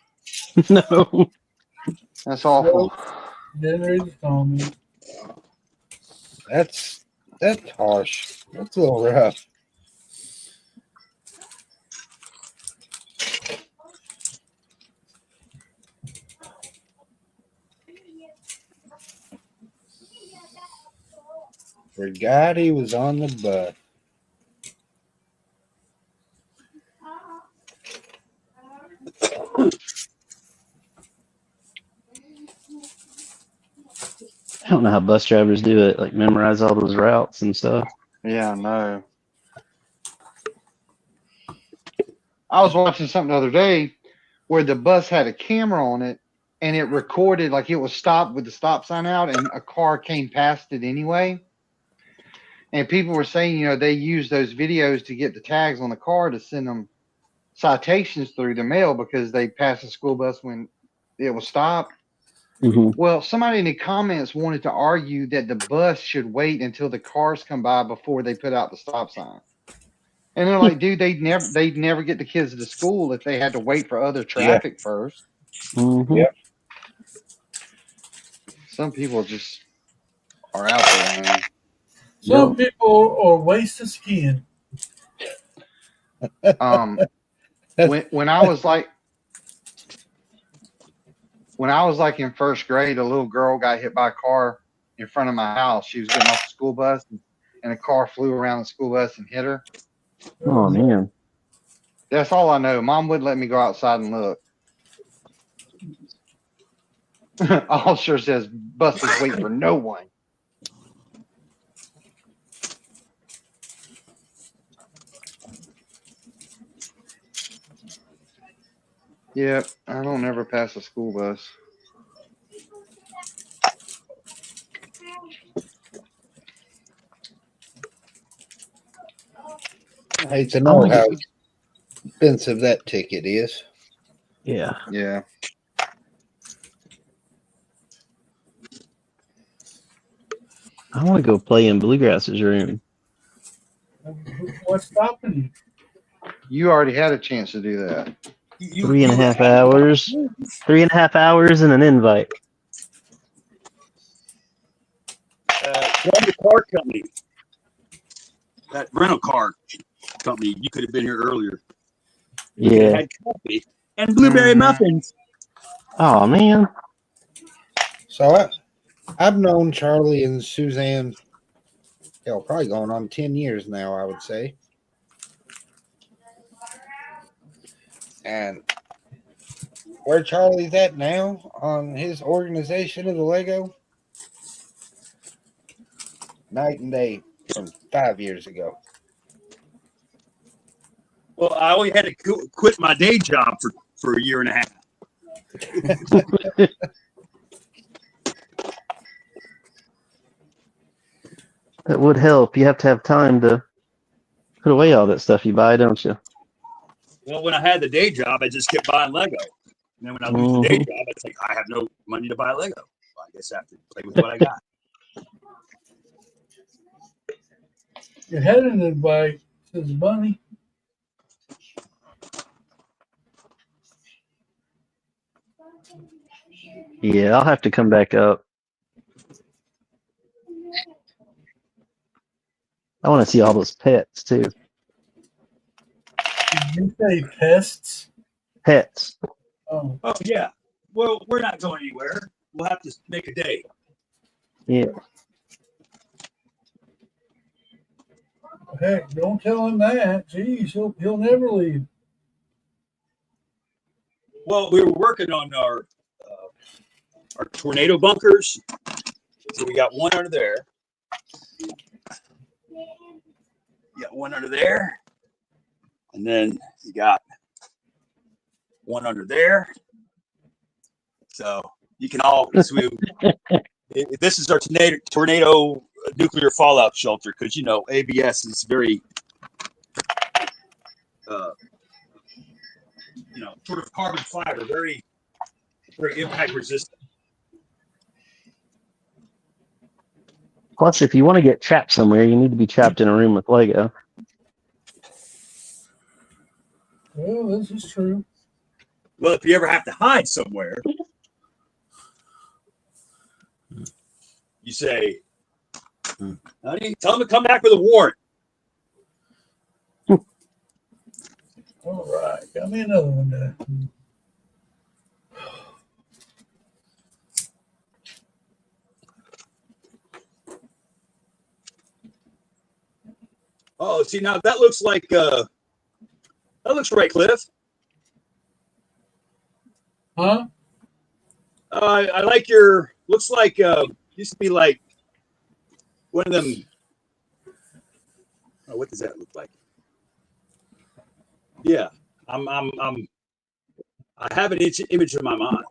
No. That's awful. Didn't read the comment. That's harsh. That's a little rough. Forgot he was on the bus. I don't know how bus drivers do it, like memorize all those routes and stuff. Yeah, I know. I was watching something the other day where the bus had a camera on it and it recorded like it was stopped with the stop sign out and a car came past it anyway. And people were saying, you know, they use those videos to get the tags on the car to send them citations through the mail because they passed the school bus when it was stopped. Mm-hmm. Well, somebody in the comments wanted to argue that the bus should wait until the cars come by before they put out the stop sign. And they're like, dude, they'd never get the kids to school if they had to wait for other traffic first. Mm-hmm. Yep. Some people just are out there, man. Some people are waste of skin. When I was like in first grade, a little girl got hit by a car in front of my house. She was getting off the school bus, and a car flew around the school bus and hit her. Oh man. That's all I know. Mom wouldn't let me go outside and look. Officer says buses wait for no one. Yep, I don't ever pass a school bus. I hate to know how expensive that ticket is. Yeah. Yeah. I want to go play in Bluegrass's room. What's stopping you? You already had a chance to do that. 3.5 hours. 3.5 hours and an invite. Join the car company. That rental car company. You could have been here earlier. We could have Yeah. had coffee and blueberry muffins. Oh man. So I've known Charlie and Suzanne, hell, probably going on 10 years now, I would say. And where Charlie's at now on his organization of the Lego, night and day from 5 years ago. Well, I only had to quit my day job for a year and a half. That would help. You have to have time to put away all that stuff you buy, don't you? Well, when I had the day job, I just kept buying Lego. And then when I lose the day job, it's like I have no money to buy Lego. Well, I guess I have to play with what I got. You're headed to buy his money. Yeah, I'll have to come back up. I want to see all those pets too. Did you say pests? Pets. Oh, Oh, yeah. Well, we're not going anywhere. We'll have to make a day. Yeah. heck, don't tell him that. Jeez, he'll never leave. Well, we were working on our tornado bunkers. So we got one under there. You got one under there. And then you got one under there. So you can all swim. This is our tornado nuclear fallout shelter because, you know, ABS is very, you know, sort of carbon fiber, very, very impact resistant. Plus, if you want to get trapped somewhere, you need to be trapped in a room with Lego. Well, this is true. Well, if you ever have to hide somewhere, you say, honey, tell them to come back with a warrant. All right, got me another one there. Oh, see, now that looks like, that looks right, Cliff. Huh? I like your, looks like, used to be like one of them. Oh, what does that look like? Yeah, I have an image in my mind.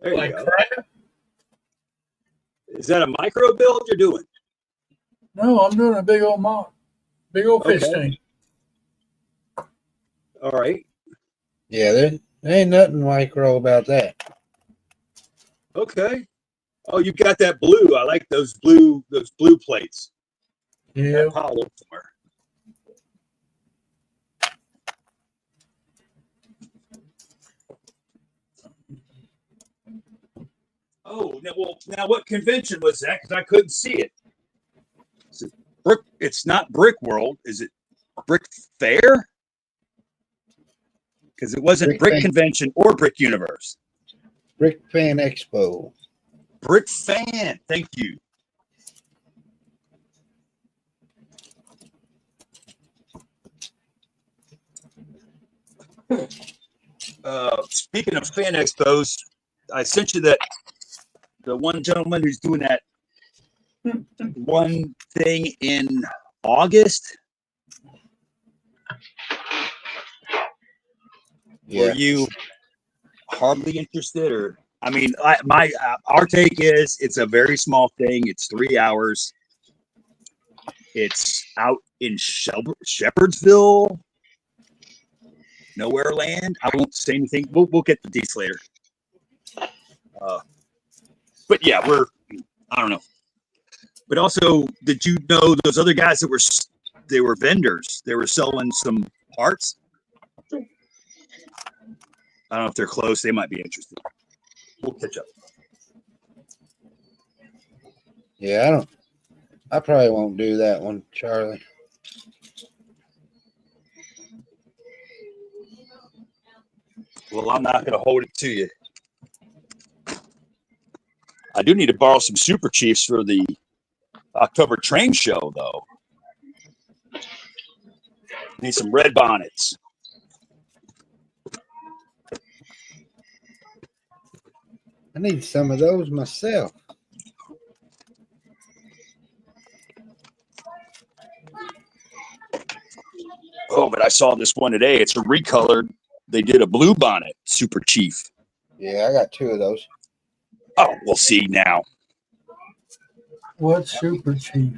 There you Like go. crab? Is that a micro build you're doing? No, I'm doing a big old fish Okay. tank. All right. Yeah, there ain't nothing micro about that. Okay. Oh, you got that blue. I like those blue plates. Yeah. That pile up somewhere. Oh, now what convention was that? Because I couldn't see it. It's not Brick World. Is it Brick Fair? Because it wasn't Brick Fan. Convention or Brick Universe. Brick Fan Expo. Brick Fan. Thank you. Speaking of fan expos, I sent you the one gentleman who's doing that one thing in August. Yeah. Were you hardly interested, or I mean, our take is it's a very small thing. It's 3 hours. It's out in Shepherdsville, Nowhere Land. I won't say anything. We'll get the deets later. But yeah, I don't know. But also, did you know those other guys that they were vendors? They were selling some parts. I don't know if they're close. They might be interested. We'll catch up. Yeah, I probably won't do that one, Charlie. Well, I'm not going to hold it to you. I do need to borrow some Super Chiefs for the October train show, though. Need some red bonnets. I need some of those myself. Oh, but I saw this one today. It's a recolored. They did a blue bonnet, Super Chief. Yeah, I got 2 of those. Oh, we'll see now. What's Super Chief?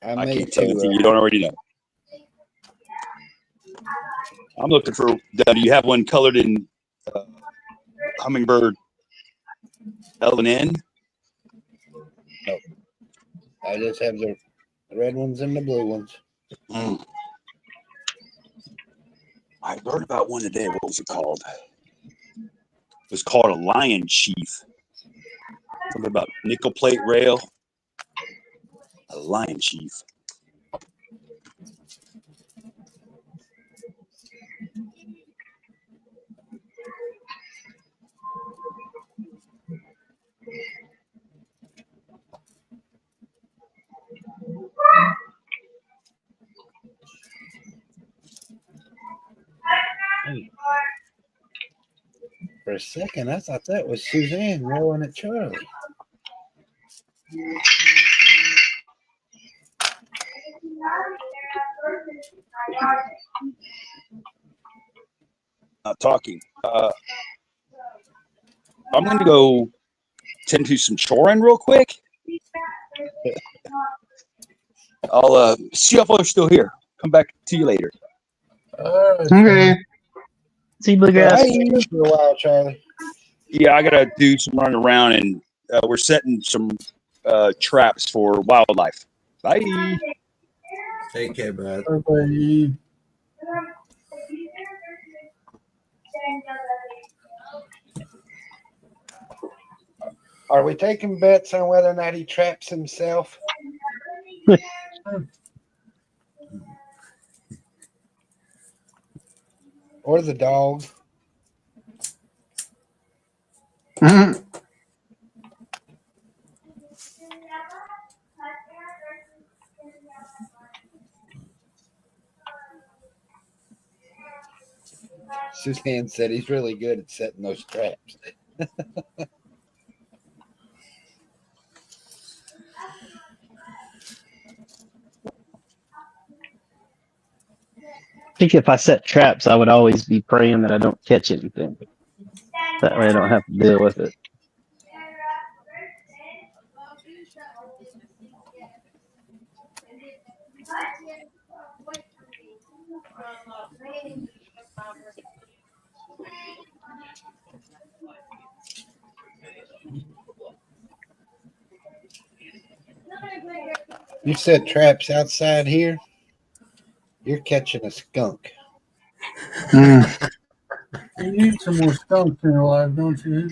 I I made can't tell 2 you of if you them. don't already know. I'm looking for. Do you have one colored in Hummingbird L&N? I just have the red ones and the blue ones. Mm. I learned about one today. What was it called? It was called a Lion Chief. Something about nickel plate rail. A Lion Chief. For a second, I thought that was Suzanne yelling at Charlie. Not talking. I'm going to go tend to some choring real quick. I'll see if you're still here. Come back to you later. All right. Okay. See bluegrass. I ain't here for a while, Charlie. Yeah, I got to do some running around, and we're setting some traps for wildlife. Bye. Take care, bud. Bye-bye. Are we taking bets on whether or not he traps himself? Or the dog? Mhm. Suzanne said he's really good at setting those traps. I think if I set traps, I would always be praying that I don't catch anything. That way I don't have to deal with it. You set traps outside here, you're catching a skunk. Mm. You need some more skunks in your life, don't you?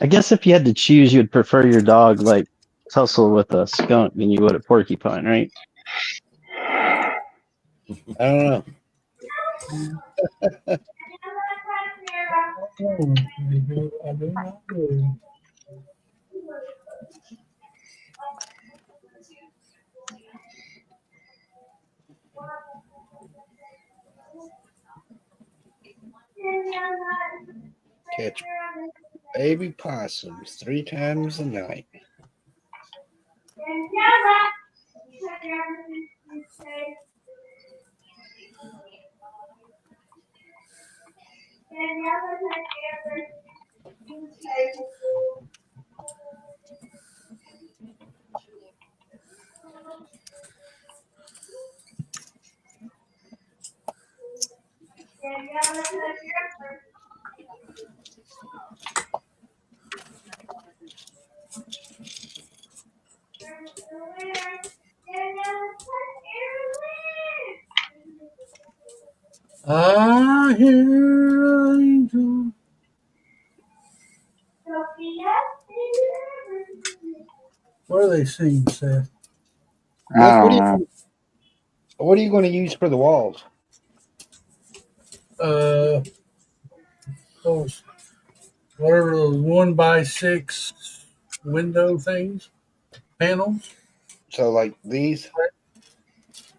I guess if you had to choose, you'd prefer your dog like tussle with a skunk than you would a porcupine, right? I don't know. I do not know. Catch baby possums 3 times a night. I hear angels. What do they sing, Seth? I What don't are know. what are you going to use for the walls? Those whatever those 1x6 window things, panels. So like these?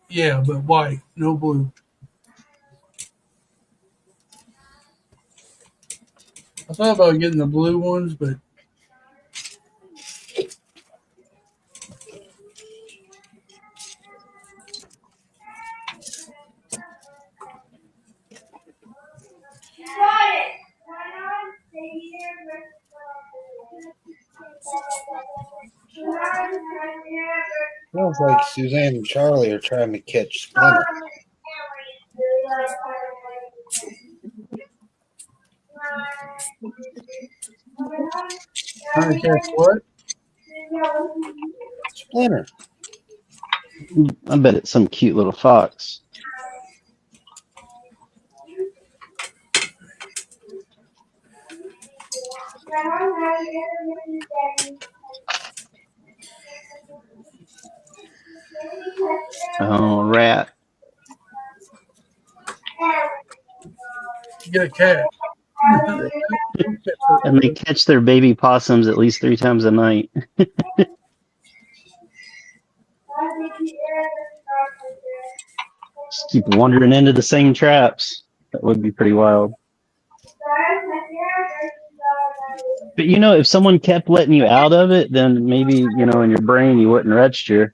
Yeah, but white, no blue. I thought about getting the blue ones, but Sounds like Suzanne and Charlie are trying to catch Splinter. trying to catch what? Splinter. I bet it's some cute little fox. Oh, rat. Get a cat. And they catch their baby possums at least 3 times a night. Just keep wandering into the same traps. That would be pretty wild. But you know, if someone kept letting you out of it, then maybe, you know, in your brain you wouldn't register.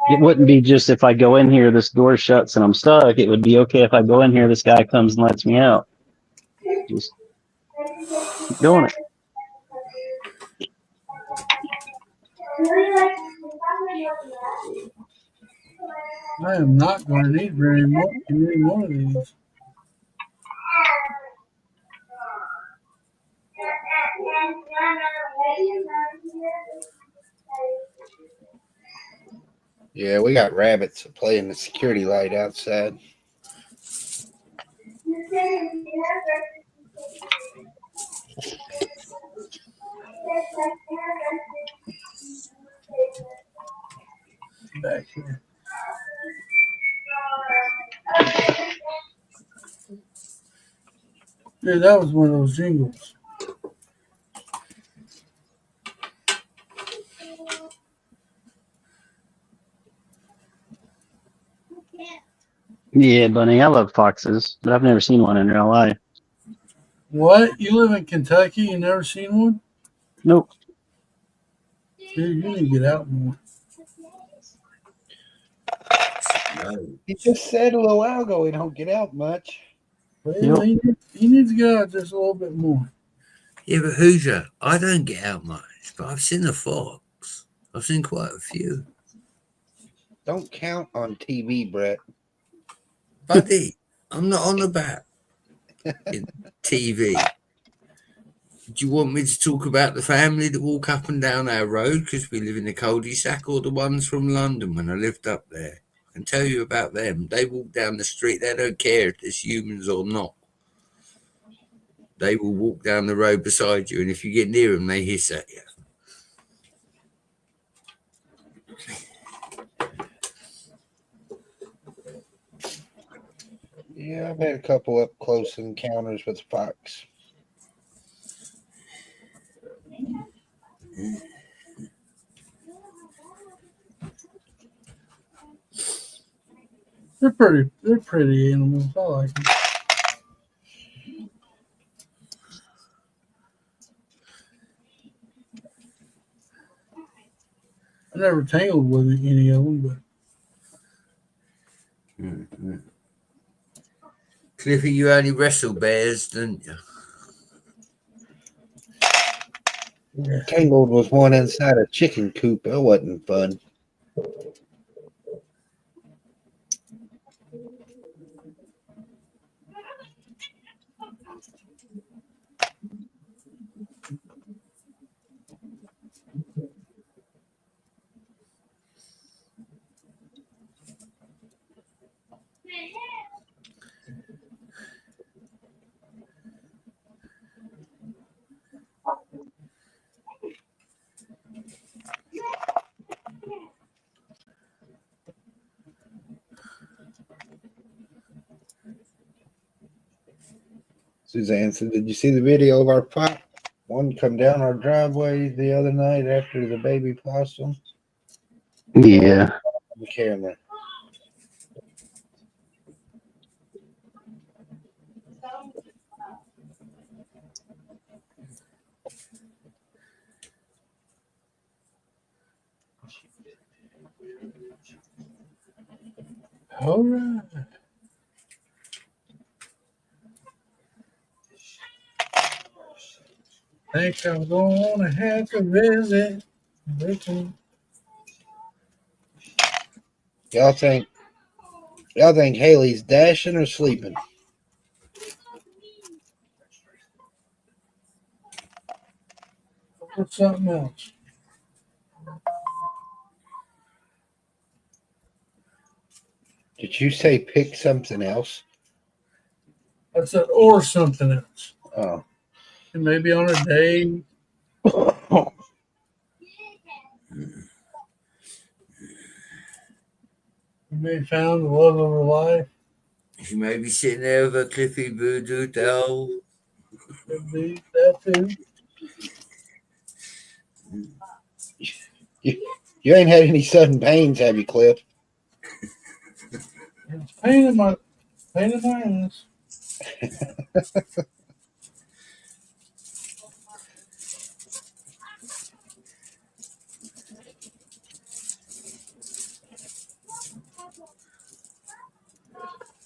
It wouldn't be just if I go in here, this door shuts and I'm stuck. It would be okay if I go in here, this guy comes and lets me out. Just keep doing it. I am not going to need very much any more of these. Yeah, we got rabbits playing the security light outside. Back here. Dude, that was one of those jingles. Yeah, Bunny, I love foxes, but I've never seen one in real life. What? You live in Kentucky? You never seen one? Nope. Dude, you need to get out more. No. He just said a little while ago he don't get out much. Well, he needs to get out just a little bit more. Yeah, but Hoosier, I don't get out much, but I've seen a fox. I've seen quite a few. Don't count on TV, Brett. Buddy, I'm not on about TV. Do you want me to talk about the family that walk up and down our road because we live in a cul-de-sac, or the ones from London when I lived up there? I can tell you about them. They walk down the street. They don't care if there's humans or not. They will walk down the road beside you, and if you get near them, they hiss at you. Yeah, I've had a couple up close encounters with fox. They're pretty animals. I like them. I never tangled with any of them, but Mm-hmm. Cliffy, you only wrestle bears, didn't you? yeah. Tangled with one inside a chicken coop. That wasn't fun. Suzanne said, "Did you see the video of our pop? One come down our driveway the other night after the baby possum Yeah. on the camera." All right. Think I'm gonna have to visit. Y'all think Haley's dashing or sleeping? Or something else. Did you say pick something else? I said, or something else. Oh, And maybe on a day. You may have found the love of her life. She may be sitting there with a Cliffy voodoo doll. Could be that too. you ain't had any sudden pains, have you, Cliff? It's pain in my ass.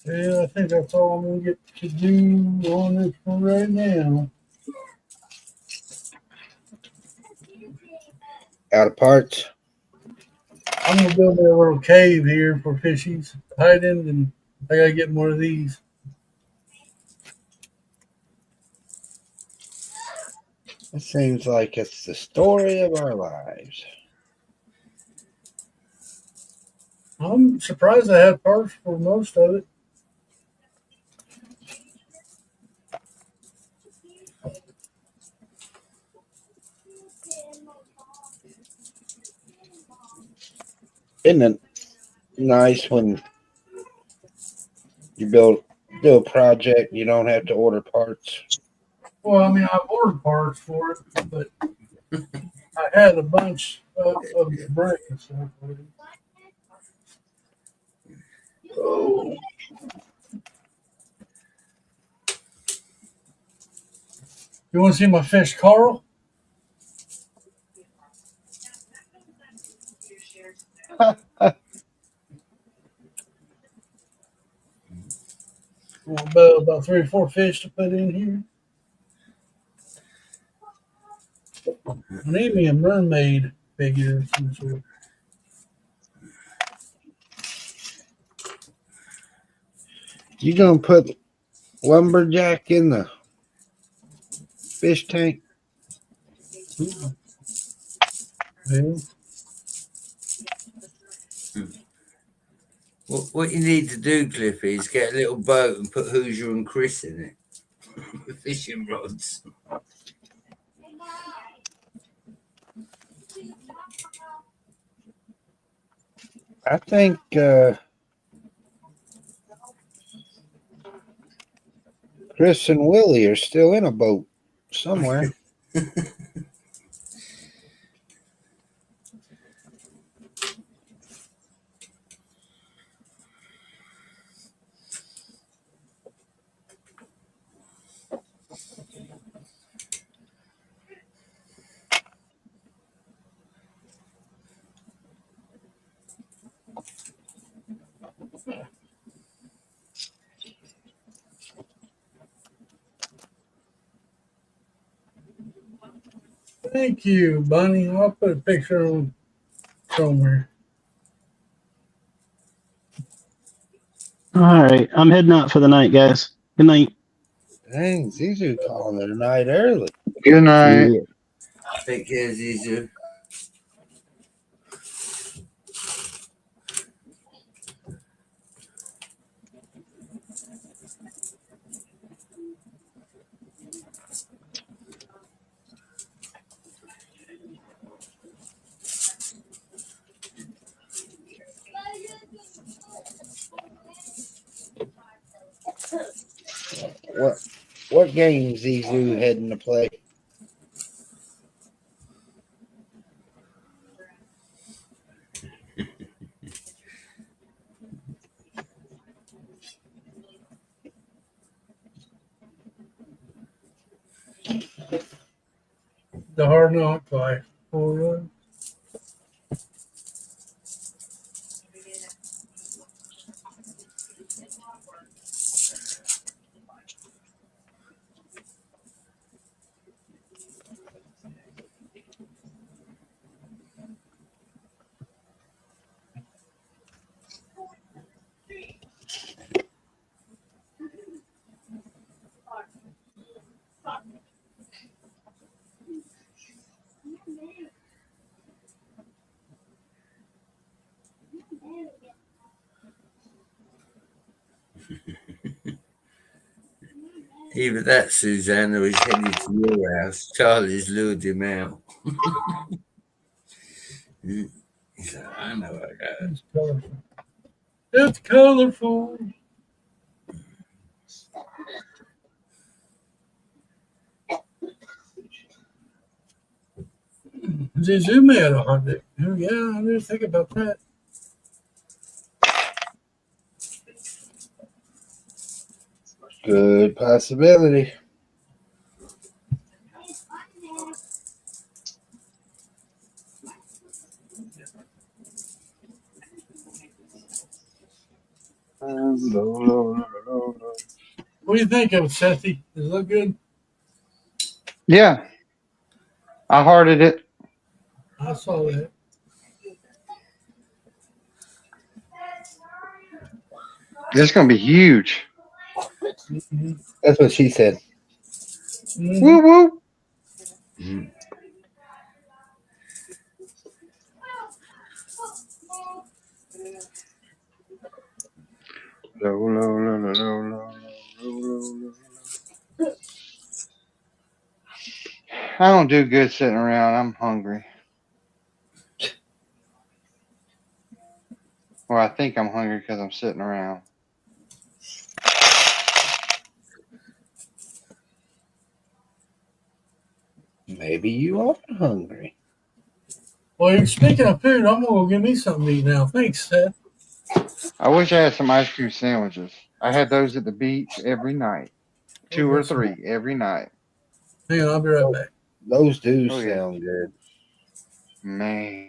Yeah, I think that's all I'm gonna get to do on this one right now. Out of parts. I'm gonna build me a little cave here for fishies to hide in, and I gotta get more of these. It seems like it's the story of our lives. I'm surprised I had parts for most of it. Isn't it nice when you do a project, you don't have to order parts? Well, I mean, I ordered parts for it, but I had a bunch of the brake and stuff already. Oh. You want to see my fish, Carl? About 3 or 4 fish to put in here. I need me a mermaid figure of some sort. You gonna put lumberjack in the fish tank? Yeah. What you need to do, Cliffy, is get a little boat and put Hoosier and Chris in it with fishing rods. I think Chris and Willie are still in a boat somewhere. Thank you, Bunny. I'll put a picture on somewhere. All right. I'm heading out for the night, guys. Good night. Dang, Zizu calling it a night early. Good night. Yeah. Take care, Zizu. What? What game's Zizou heading to play? The Hard Knock by 4-1. Either that, Suzanne, or he's headed to your house. Charlie's lured him out. He's like, I know I got it. It's colorful. It's colorful. Zizou may have a Honda. Oh, yeah, I didn't think about that. Good possibility. What do you think of it, Sethy? Does it look good? Yeah, I hearted it. I saw that. It's gonna be huge. Mm-hmm. That's what she said. Mm-hmm. Woo woo. Mm. Low, low, low, low, low, low, low, low. I don't do good sitting around. I'm hungry. Or I think I'm hungry because I'm sitting around. Maybe you are hungry. Well, speaking of food, I'm going to go get me something to eat now. Thanks, Seth. I wish I had some ice cream sandwiches. I had those at the beach every night. 2 or 3 every night. Hang on, I'll be right back. Those do Oh, yeah. sound good. Man.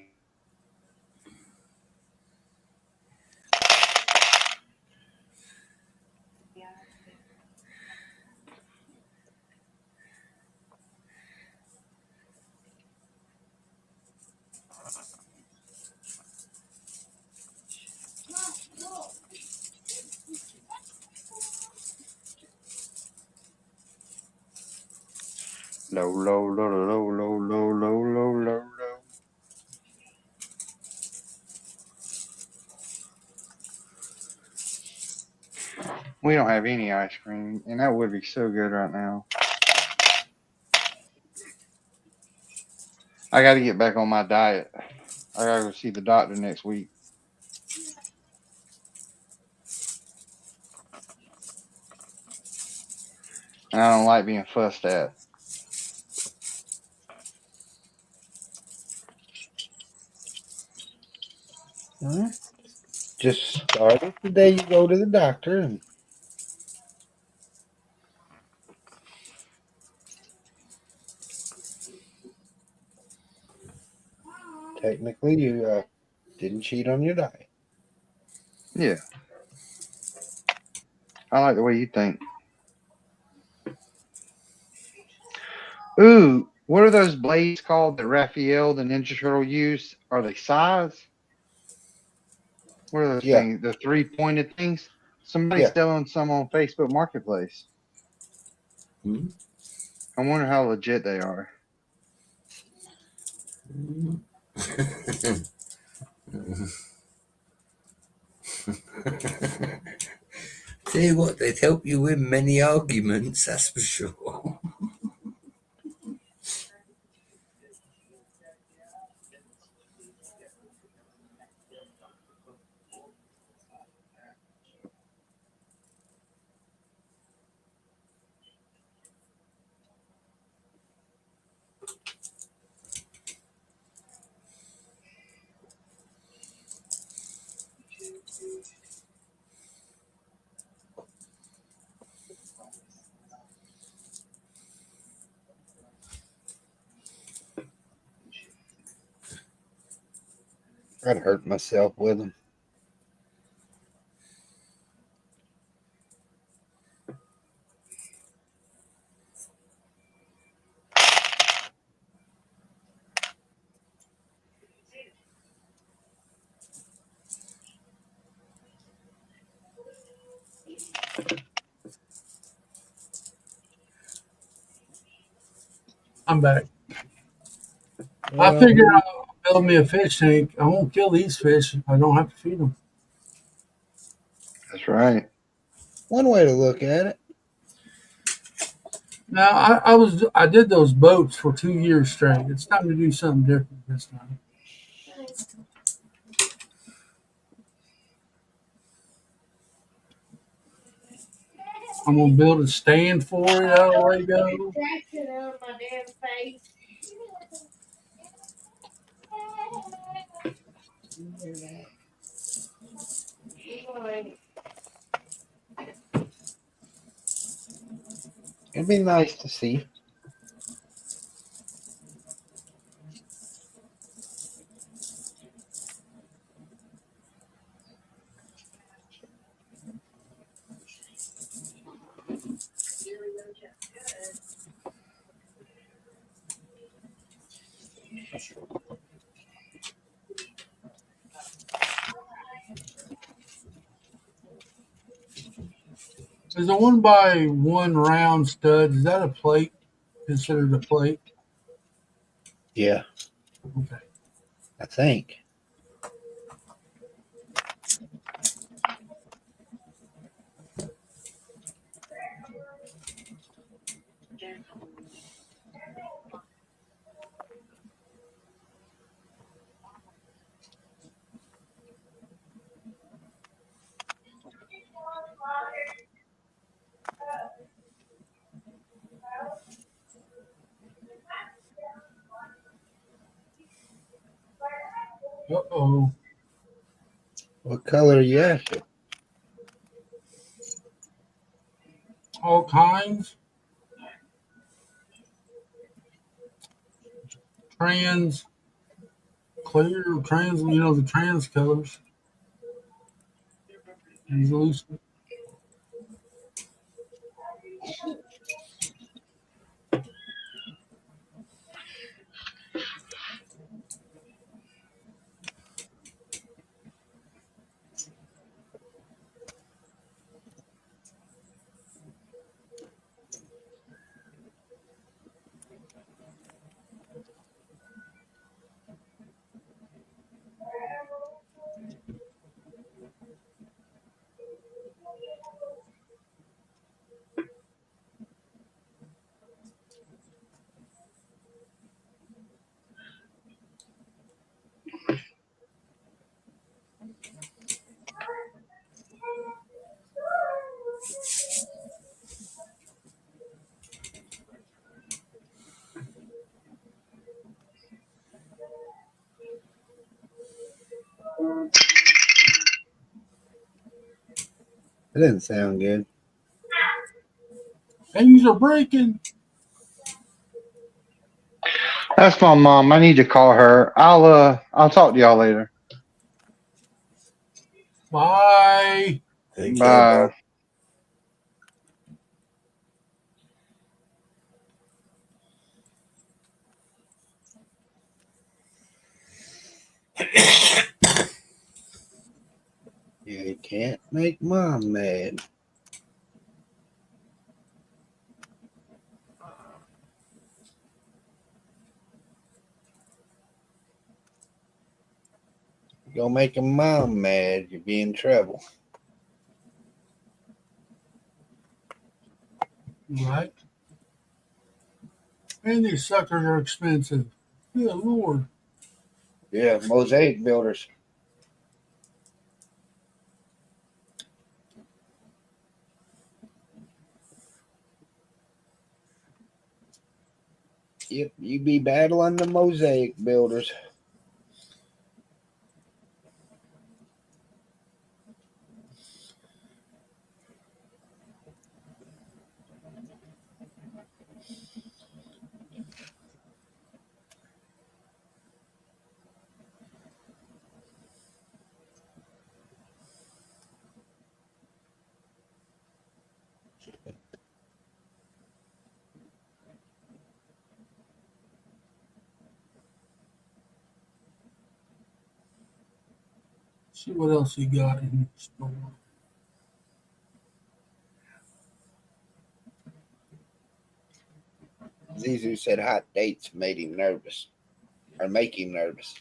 Low, low, low, low, low, low, low, low, low, low. We don't have any ice cream, and that would be so good right now. I got to get back on my diet. I got to go see the doctor next week. And I don't like being fussed at. All right. Just start it the day you go to the doctor, and technically you didn't cheat on your diet. Yeah. I like the way you think. Ooh, what are those blades called that Raphael the Ninja Turtle used? Are they size? What are those Yeah. things? The 3-pointed things? Somebody's Yeah. selling some on Facebook Marketplace. Hmm? I wonder how legit they are. Tell you what, they'd help you win many arguments, that's for sure. I'd hurt myself with them. I'm back. I Well, figure I'll build me a fish tank. I won't kill these fish. I don't have to feed them. That's right. one way to look at it. Now I did those boats for 2 years straight. It's time to do something different this time. I'm gonna build a stand for it out of Lego. It'd be nice to see. Is the 1x1 round stud? Is that a plate? Considered a plate? Yeah, Okay. I think. Uh-oh. What color are you after? All kinds. Trans, clear, trans. The trans colors. Translucent. It didn't sound good. Things are breaking. That's my mom. I need to call her. I'll talk to y'all later. Bye. Take care, Bye. bud. You can't make mom mad. Go make a mom mad, you'll be in trouble. Right. And these suckers are expensive. Good Lord. Yeah, mosaic builders. Yep, you be battling the mosaic builders. See what else he got in the store. Zizu said hot dates made him nervous, or make him nervous.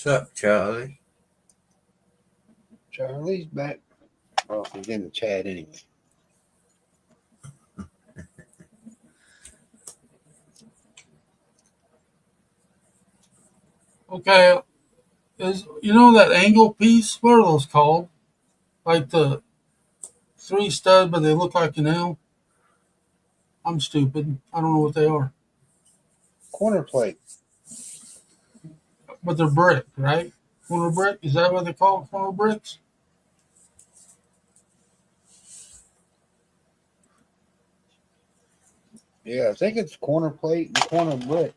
What's up, Charlie? Charlie's back. Well, he's in the chat anyway. Okay, you know that angle piece? What are those called? Like the 3 stud, but they look like an L. I'm stupid. I don't know what they are. Corner plate. But they're brick, right? Corner brick? Is that what they call it? Corner bricks? Yeah, I think it's corner plate and corner brick.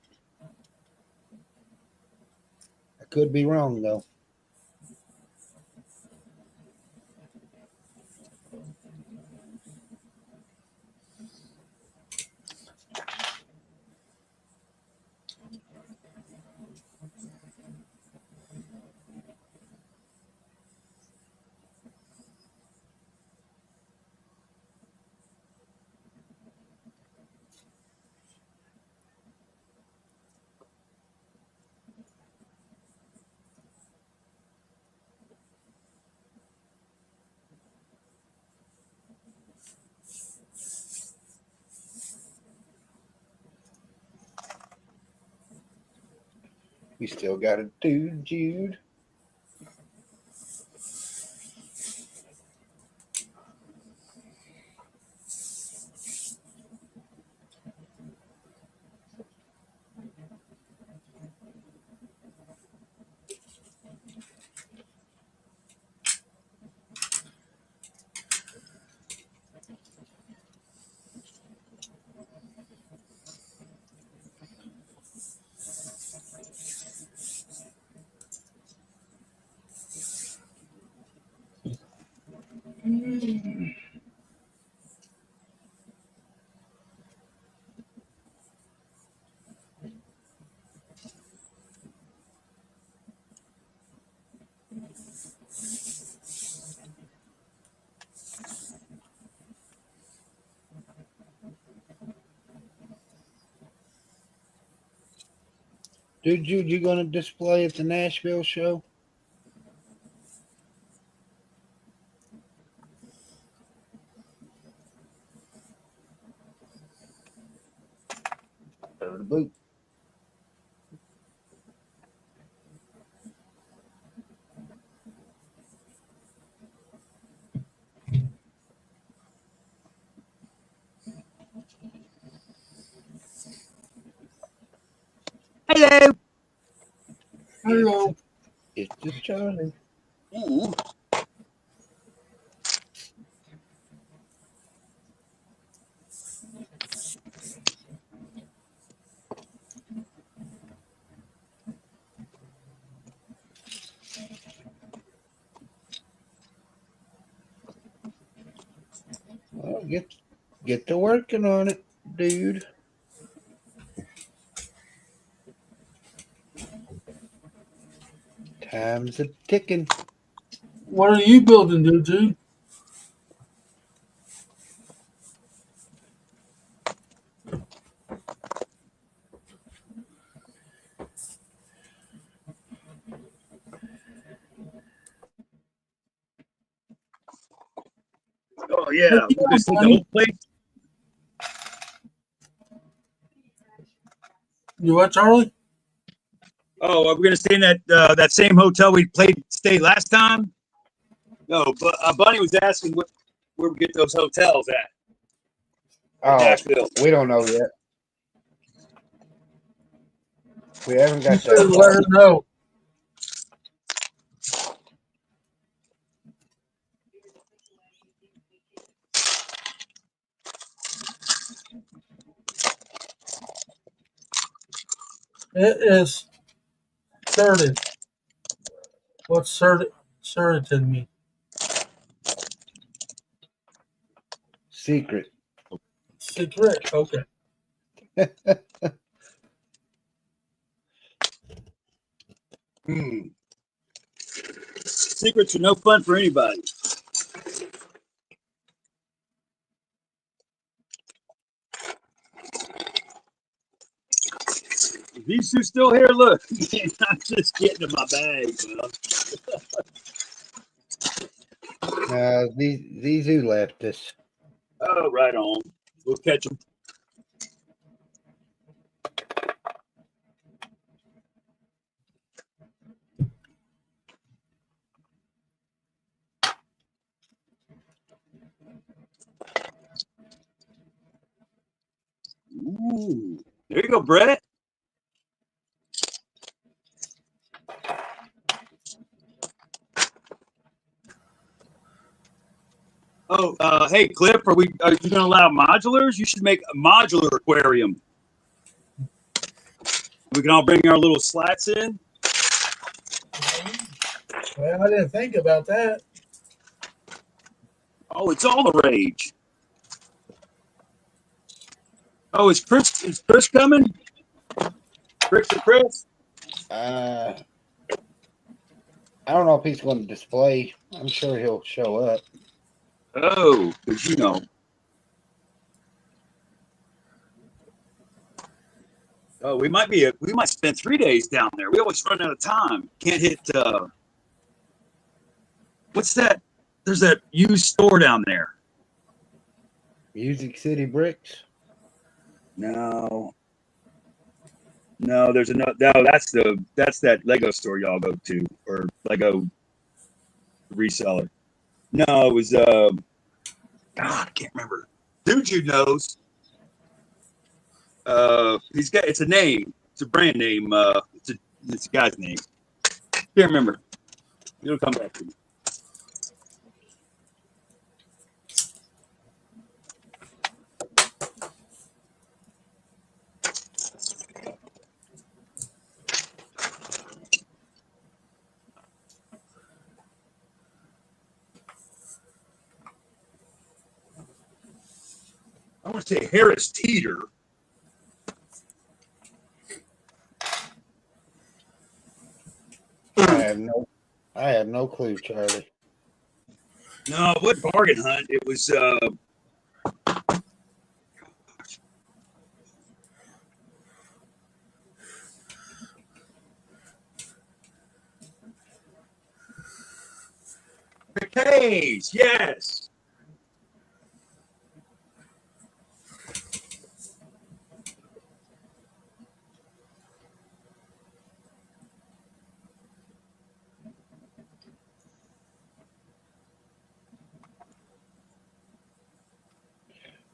I could be wrong though. We still got to do Jude. Dude, Jude, you going to display at the Nashville show? Over the boot. Hello. Hello. It's just Charlie. Well, get to working on it, dude. Time's a ticking. What are you building, dude? Oh yeah, we're gonna see the whole place. You what, Charlie? Oh, are we gonna stay in that same hotel we stayed last time? No, but Bunny was asking where we get those hotels at. Oh, Nashville. we don't know yet. We haven't You got should that let far. her know. It is certain. What's certain mean? Secret. Secret. Okay. Secrets are no fun for anybody. These two still here? Look, I'm just getting in my bag. These who left us. Oh, right on. We'll catch them. Ooh, there you go, Brett. Oh, hey, Cliff, are you going to allow modulars? You should make a modular aquarium. We can all bring our little slats in. Well, I didn't think about that. Oh, it's all the rage. Oh, is Chris coming? Chris? I don't know if he's going to display. I'm sure he'll show up. Oh, because you know. Oh, we might spend 3 days down there. We always run out of time. Can't hit. What's that? There's that used store down there. Music City Bricks. No, there's another. No, that's that Lego store y'all go to, or Lego reseller. No, it was I can't remember. Dude, knows. It's a name. It's a brand name. It's a guy's name. Can't remember. It'll come back to me. I want to say Harris Teeter. I have no clue, Charlie. No, it wasn't Bargain Hunt. It was McKay's. Yes.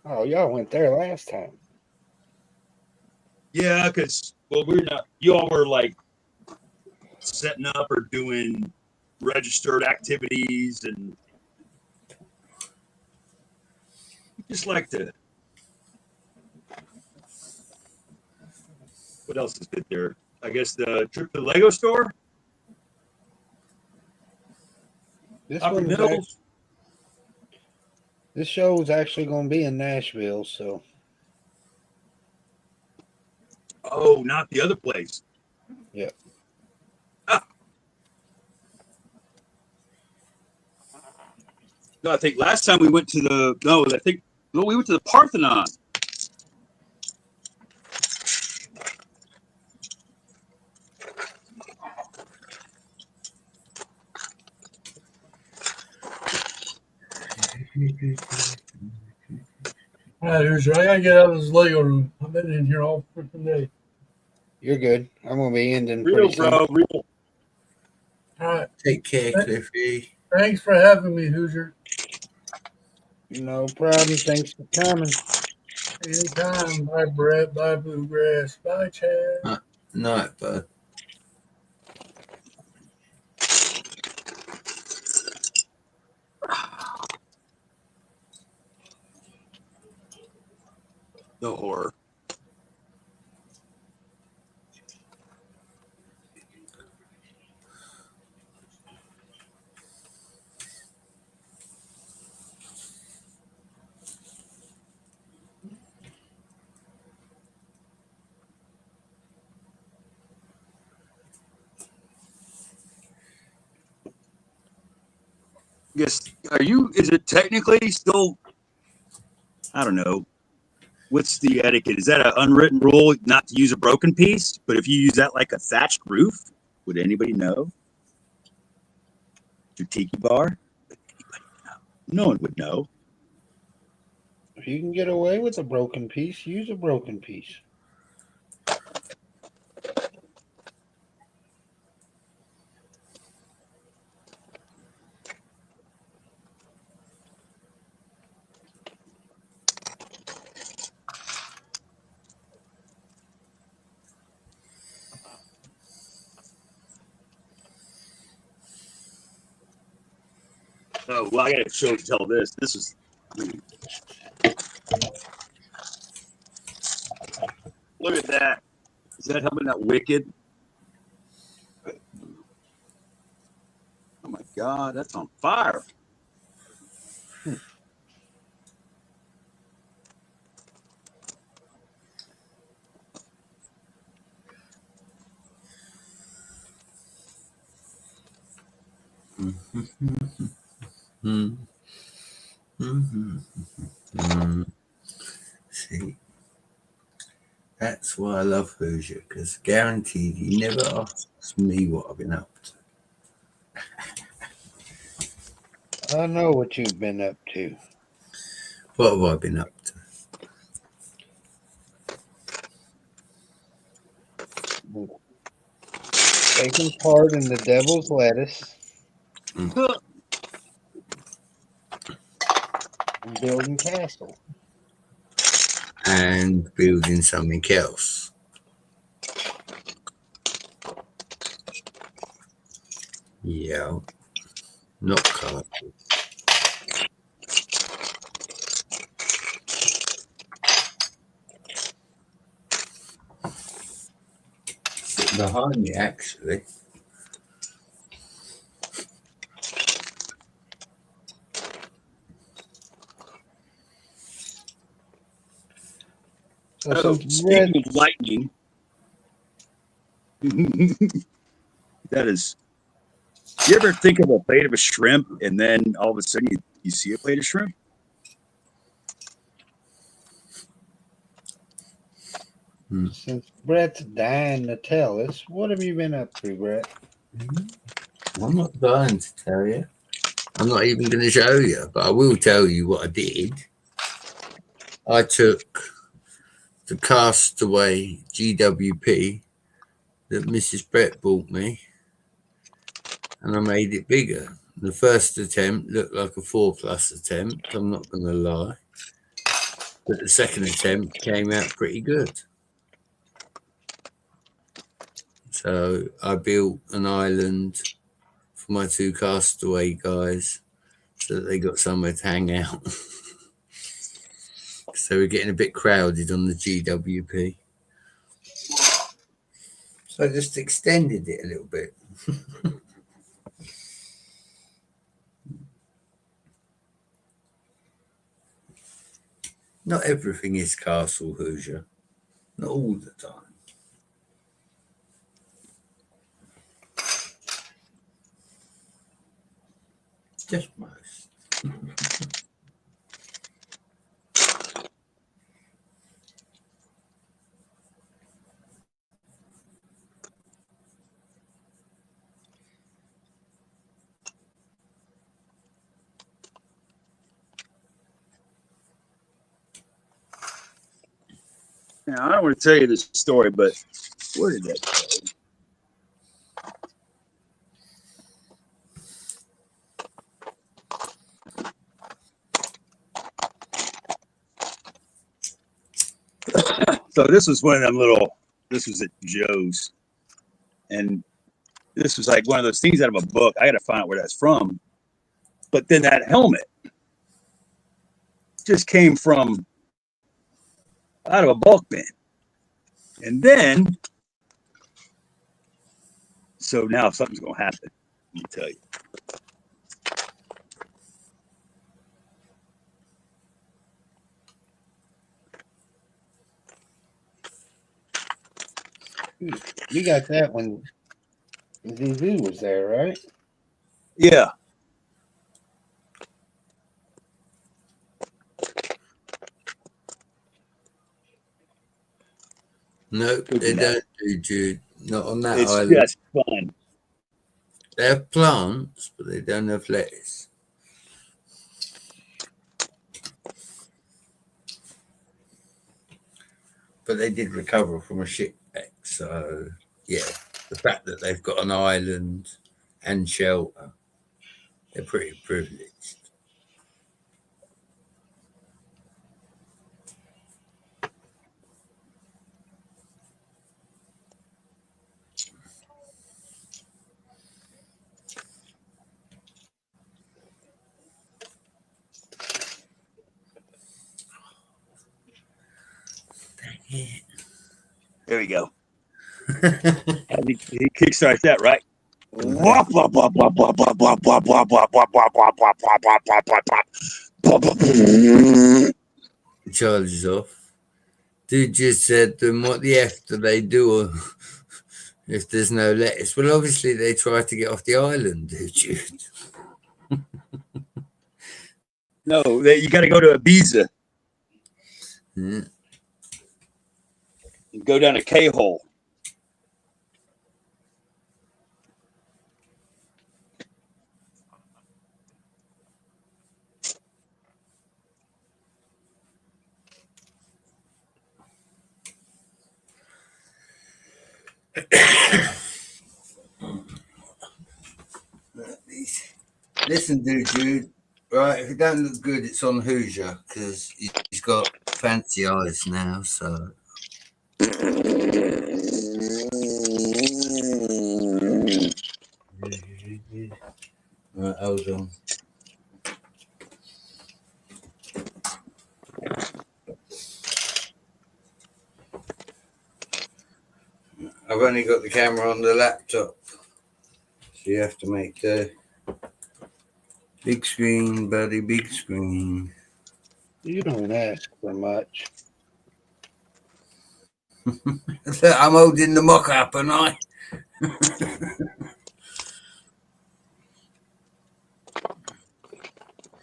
Oh, y'all went there last time. Yeah, because we're not. You all were like setting up or doing registered activities, and just like to. What else is good there? I guess the trip to the Lego store. This Upper one's Mills. This show is actually going to be in Nashville, so. Oh, not the other place. Yep. Ah. No, I think last time we went to we went to the Parthenon. All right, Hoosier, I gotta get out of this Lego room. I've been in here all freaking day. You're good. I'm gonna be ending Real, pretty soon. bro. Real. All right, Take care, Cliffy. thanks for having me, Hoosier. No problem. Thanks for coming. Anytime. Bye, Brett. Bye, Bluegrass. Bye, Chad. Night, bud. The horror. Yes. Is it technically still, I don't know. What's the etiquette? Is that an unwritten rule not to use a broken piece? But if you use that like a thatched roof, would anybody know? Your tiki bar? No one would know. If you can get away with a broken piece, use a broken piece. Oh, well, I got to tell this. This is. Look at that. Is that helping out Wicked? Oh my God, that's on fire. See, that's why I love Hoosier, because guaranteed he never asks me what I've been up to. I know what you've been up to. What have I been up to? Taking part in the devil's lettuce. And building castle. And building something else. Yeah, not castle. Sitting behind me, actually. So Oh, since Brett, speaking of lightning, that is. You ever think of a plate of a shrimp and then all of a sudden you see a plate of shrimp? since Brett's dying to tell us, what have you been up to, Brett? I'm not dying to tell you. I'm not even going to show you, but I will tell you what I did. I took the Castaway GWP that Mrs. Brett bought me, and I made it bigger. The first attempt looked like a 4+ attempt, I'm not going to lie. But the second attempt came out pretty good. So I built an island for my 2 Castaway guys so that they got somewhere to hang out. So we're getting a bit crowded on the GWP. So I just extended it a little bit. Not everything is Castle Hoosier. Not all the time. Just most. Now, I don't want to tell you this story, but where did that go? So this was one of them this was at Joe's. And this was like one of those things out of a book. I got to find out where that's from. But then that helmet just came from out of a bulk bin. And then, so now something's going to happen. Let me tell you. You got that when Zizou was there, right? Yeah. No, they don't do, Jude. Not on that It's island. just fun. They have plants, but they don't have lettuce. But they did recover from a shipwreck, so yeah. The fact that they've got an island and shelter, they're pretty privileged. There we go. He kickstarts that, right? Wop, wop, wop, wop, wop, wop, wop, wop, wop, wop, wop, wop, wop, wop, wop, wop, wop, wop, wop. Charges off. Dude just said, then what the F do they do if there's no lettuce? Well, obviously they try to get off the island, dude. No, you got to go to Ibiza. Yeah. You go down a K-hole. Listen, dude, right? If it don't look good, it's on Hoosier because he's got fancy eyes now. So, right, hold on. I've only got the camera on the laptop, so you have to make the big screen, buddy, big screen. You don't ask for much. I'm holding the mock up, and I.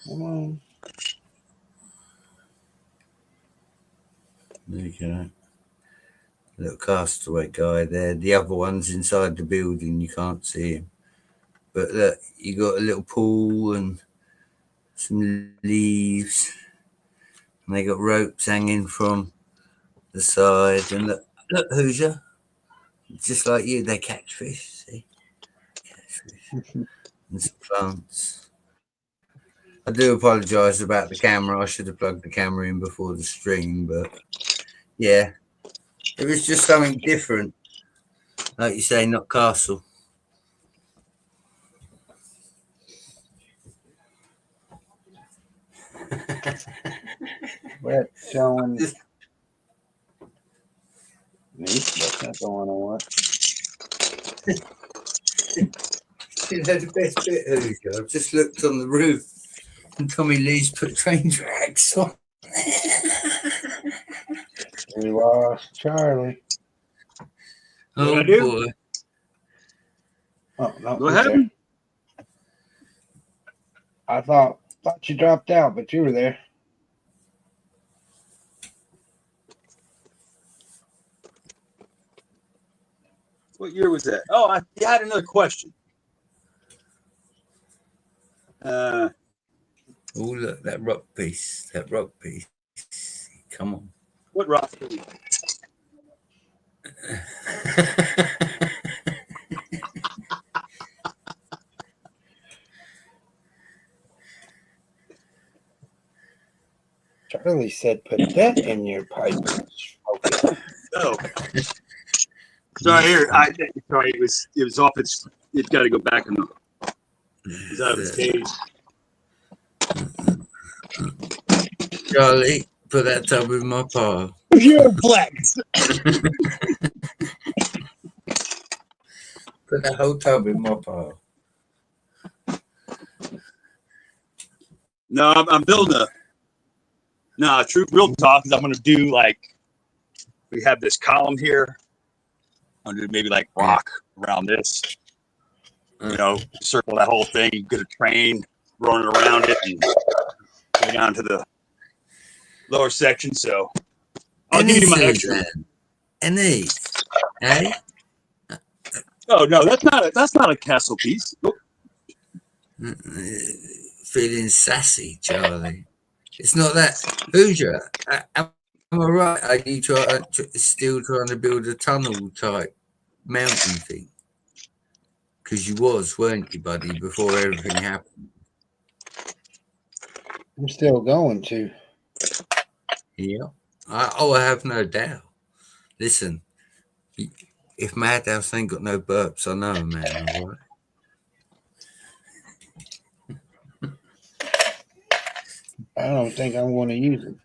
Come on. There you go. Little castaway guy there. The other one's inside the building. You can't see him. But look, you got a little pool and some leaves. And they got ropes hanging from the side. And look, Hoosier. Just like you, they catch fish. See? Catch fish. And some plants. I do apologise about the camera. I should have plugged the camera in before the stream. But yeah. It was just something different. Like you say, not castle. Wet showing. That's not the one I want. You know the best bit, Hoosier? I've just looked on the roof and Tommy Lee's put train tracks on. We lost Charlie. Oh I do? boy. Oh, no, What he's there. happened? I thought you dropped out, but you were there. What year was that? Oh, I had another question. Oh look, that rock piece. Come on. What rock? Charlie said, "Put that in your pipe." Oh, sorry. Here, sorry. It was off. It's got to go back in the. It's out of its cage. Charlie, put that tub in my pile. You're flex. Put that whole tub in my pile. No, I'm building a. No, true, real talk is I'm gonna do like. We have this column here. I'm gonna do maybe like rock around this. You know, circle that whole thing. Get a train running around it and go down to the lower section. So I'll give you my extra. Any, eh? Oh no, that's not a castle piece. Nope. Feeling sassy, Charlie. It's not that. Hoosier, am I right? Are you still trying to build a tunnel type mountain thing? Because you was, weren't you, buddy, before everything happened? I'm still going to. Yeah. I have no doubt. Listen, if Madhouse ain't got no burps, I know a man, all right? I don't think I'm going to use it.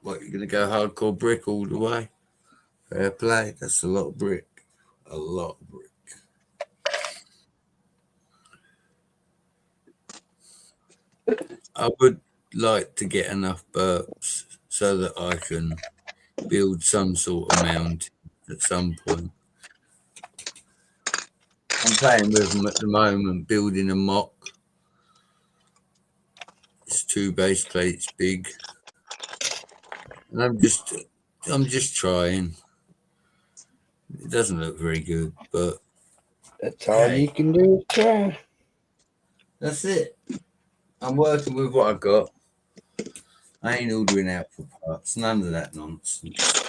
What, you're going to go hardcore brick all the way? Fair play. That's a lot of brick. A lot of brick. I would like to get enough burps so that I can build some sort of mound at some point. I'm playing with them at the moment, building a mock. It's 2 base plates big. And I'm just trying. It doesn't look very good, but That's all you can do is try. that's it. I'm working with what I got. I ain't ordering out for parts. None of that nonsense.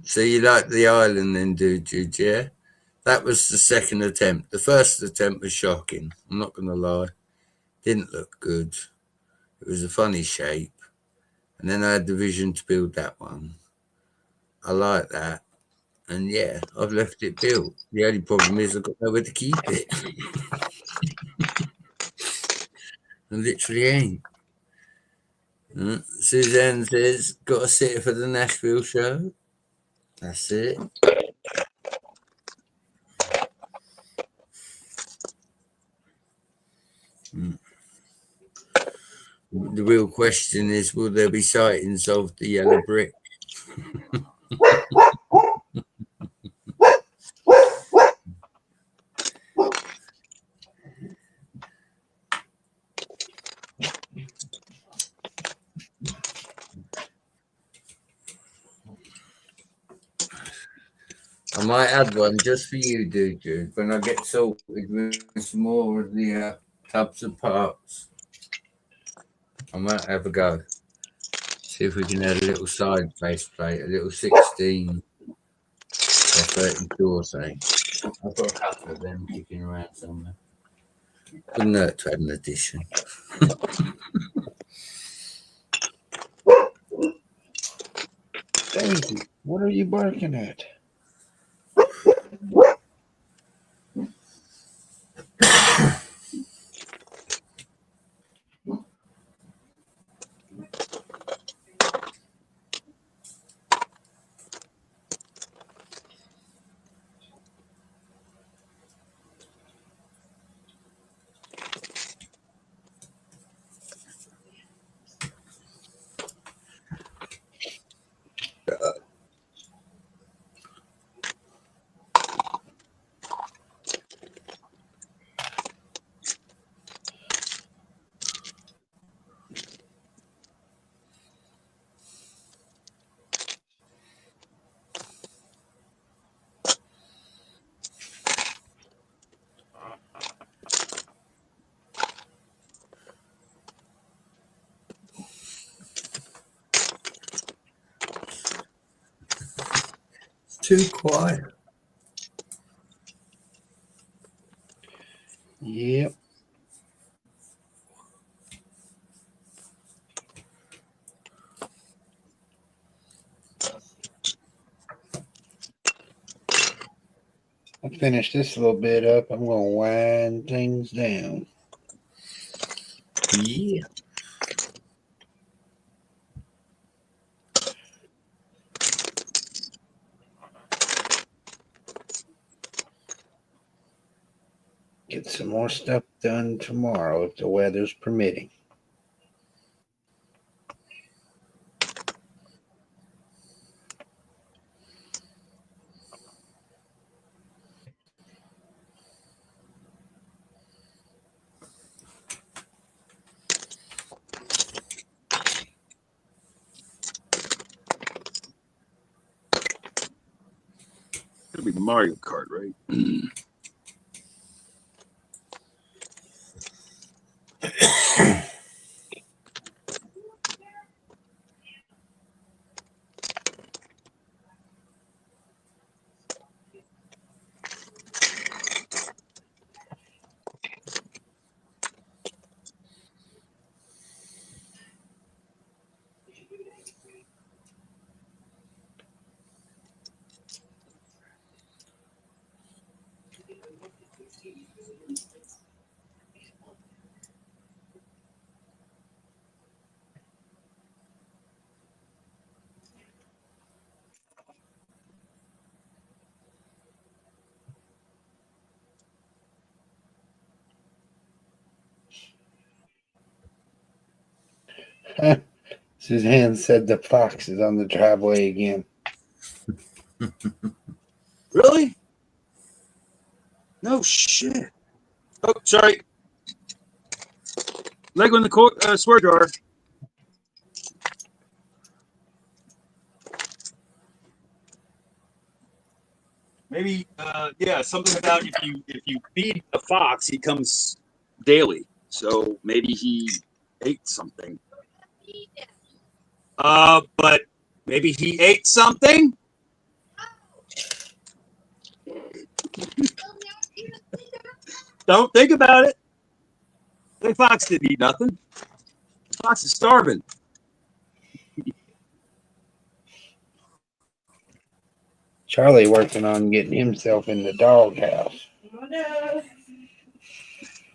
So you like the island then, dude, yeah? That was the second attempt. The first attempt was shocking. I'm not going to lie. Didn't look good. It was a funny shape. And then I had the vision to build that one. I like that. And yeah, I've left it built. The only problem is I've got nowhere to keep it. I literally ain't. Suzanne says, got a sitter for the Nashville show. That's it. The real question is, will there be sightings of the yellow brick? I might add one just for you, dude, when I get sorted with some more of the tubs of parts. I might have a go. See if we can add a little side base plate, a little 16 or 32 or something. I've got a couple of them kicking around somewhere. Couldn't hurt to add an addition. Daisy, what are you barking at? too quiet. Yep. I'll finish this little bit up. I'm going to wind things down. Yeah. Get some more stuff done tomorrow if the weather's permitting. It'll be Mario Kart, right? Suzanne said the fox is on the driveway again. Really? No shit. Oh, sorry. Lego in the swear jar. Maybe, yeah, something about if you feed a fox, he comes daily. So maybe he ate something. But maybe he ate something. Don't think about it. The fox didn't eat nothing. The fox is starving. Charlie working on getting himself in the doghouse.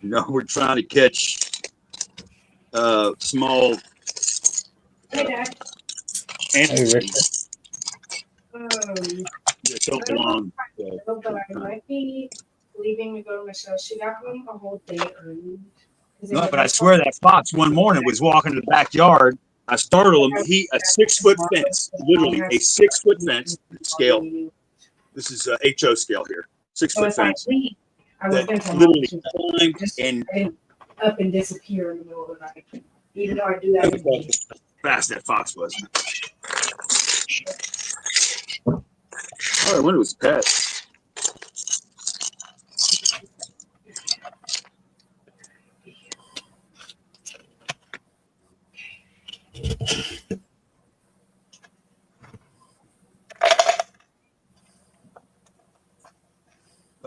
You know, we're trying to catch small Hey, Rick. that don't belong. But I might be leaving to go to my show. She got home a whole day early. No, but I swear that fox one morning was walking in the backyard. I startled him. A 6 foot fence, literally a 6 foot fence scale. This is HO scale here. 6 So foot if I fence leave, I that won't get literally home. climbed and Up and disappear in the middle of the night. Even though I do that. every day. fast that fox was. Oh, I wonder it was a pet.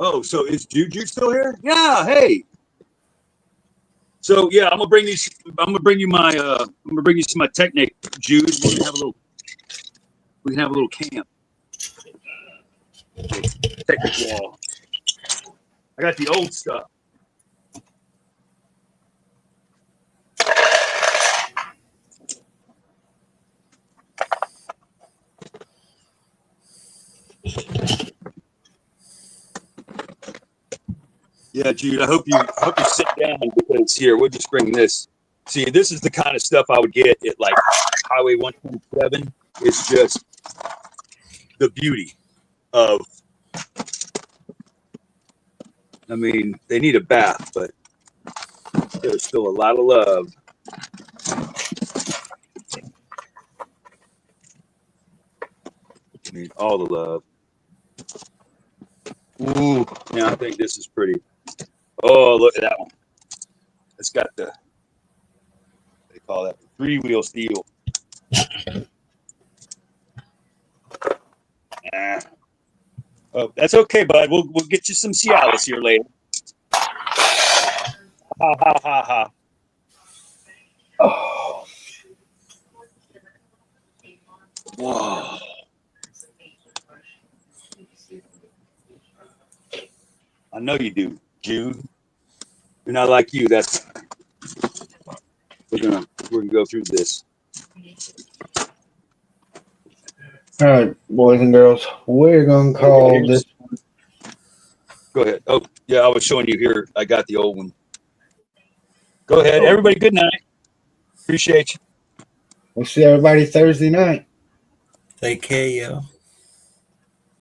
Oh, so is Juju still here? Yeah. Hey. So yeah, I'm gonna bring you some of my Technic, Jude. We can have a little camp. Technic wall. I got the old stuff. Yeah, Jude. I hope you sit down because here we'll just bring this. See, this is the kind of stuff I would get at like Highway 127. It's just the beauty of. I mean, they need a bath, but there's still a lot of love. I mean, all the love. Ooh, yeah, I think this is pretty. Oh, look at that one. It's got they call that 3-wheel steel. Oh, that's okay, bud. We'll get you some Cialis here later. Ha ha ha ha. Oh, Whoa. I know you do, Jude. You're not like you. That's we're gonna go through this. all right, boys and girls, we're gonna call this. Go ahead. Oh, yeah, I was showing you here. I got the old one. Go ahead. Everybody, good night. Appreciate you. We'll see everybody Thursday night. Take care, y'all.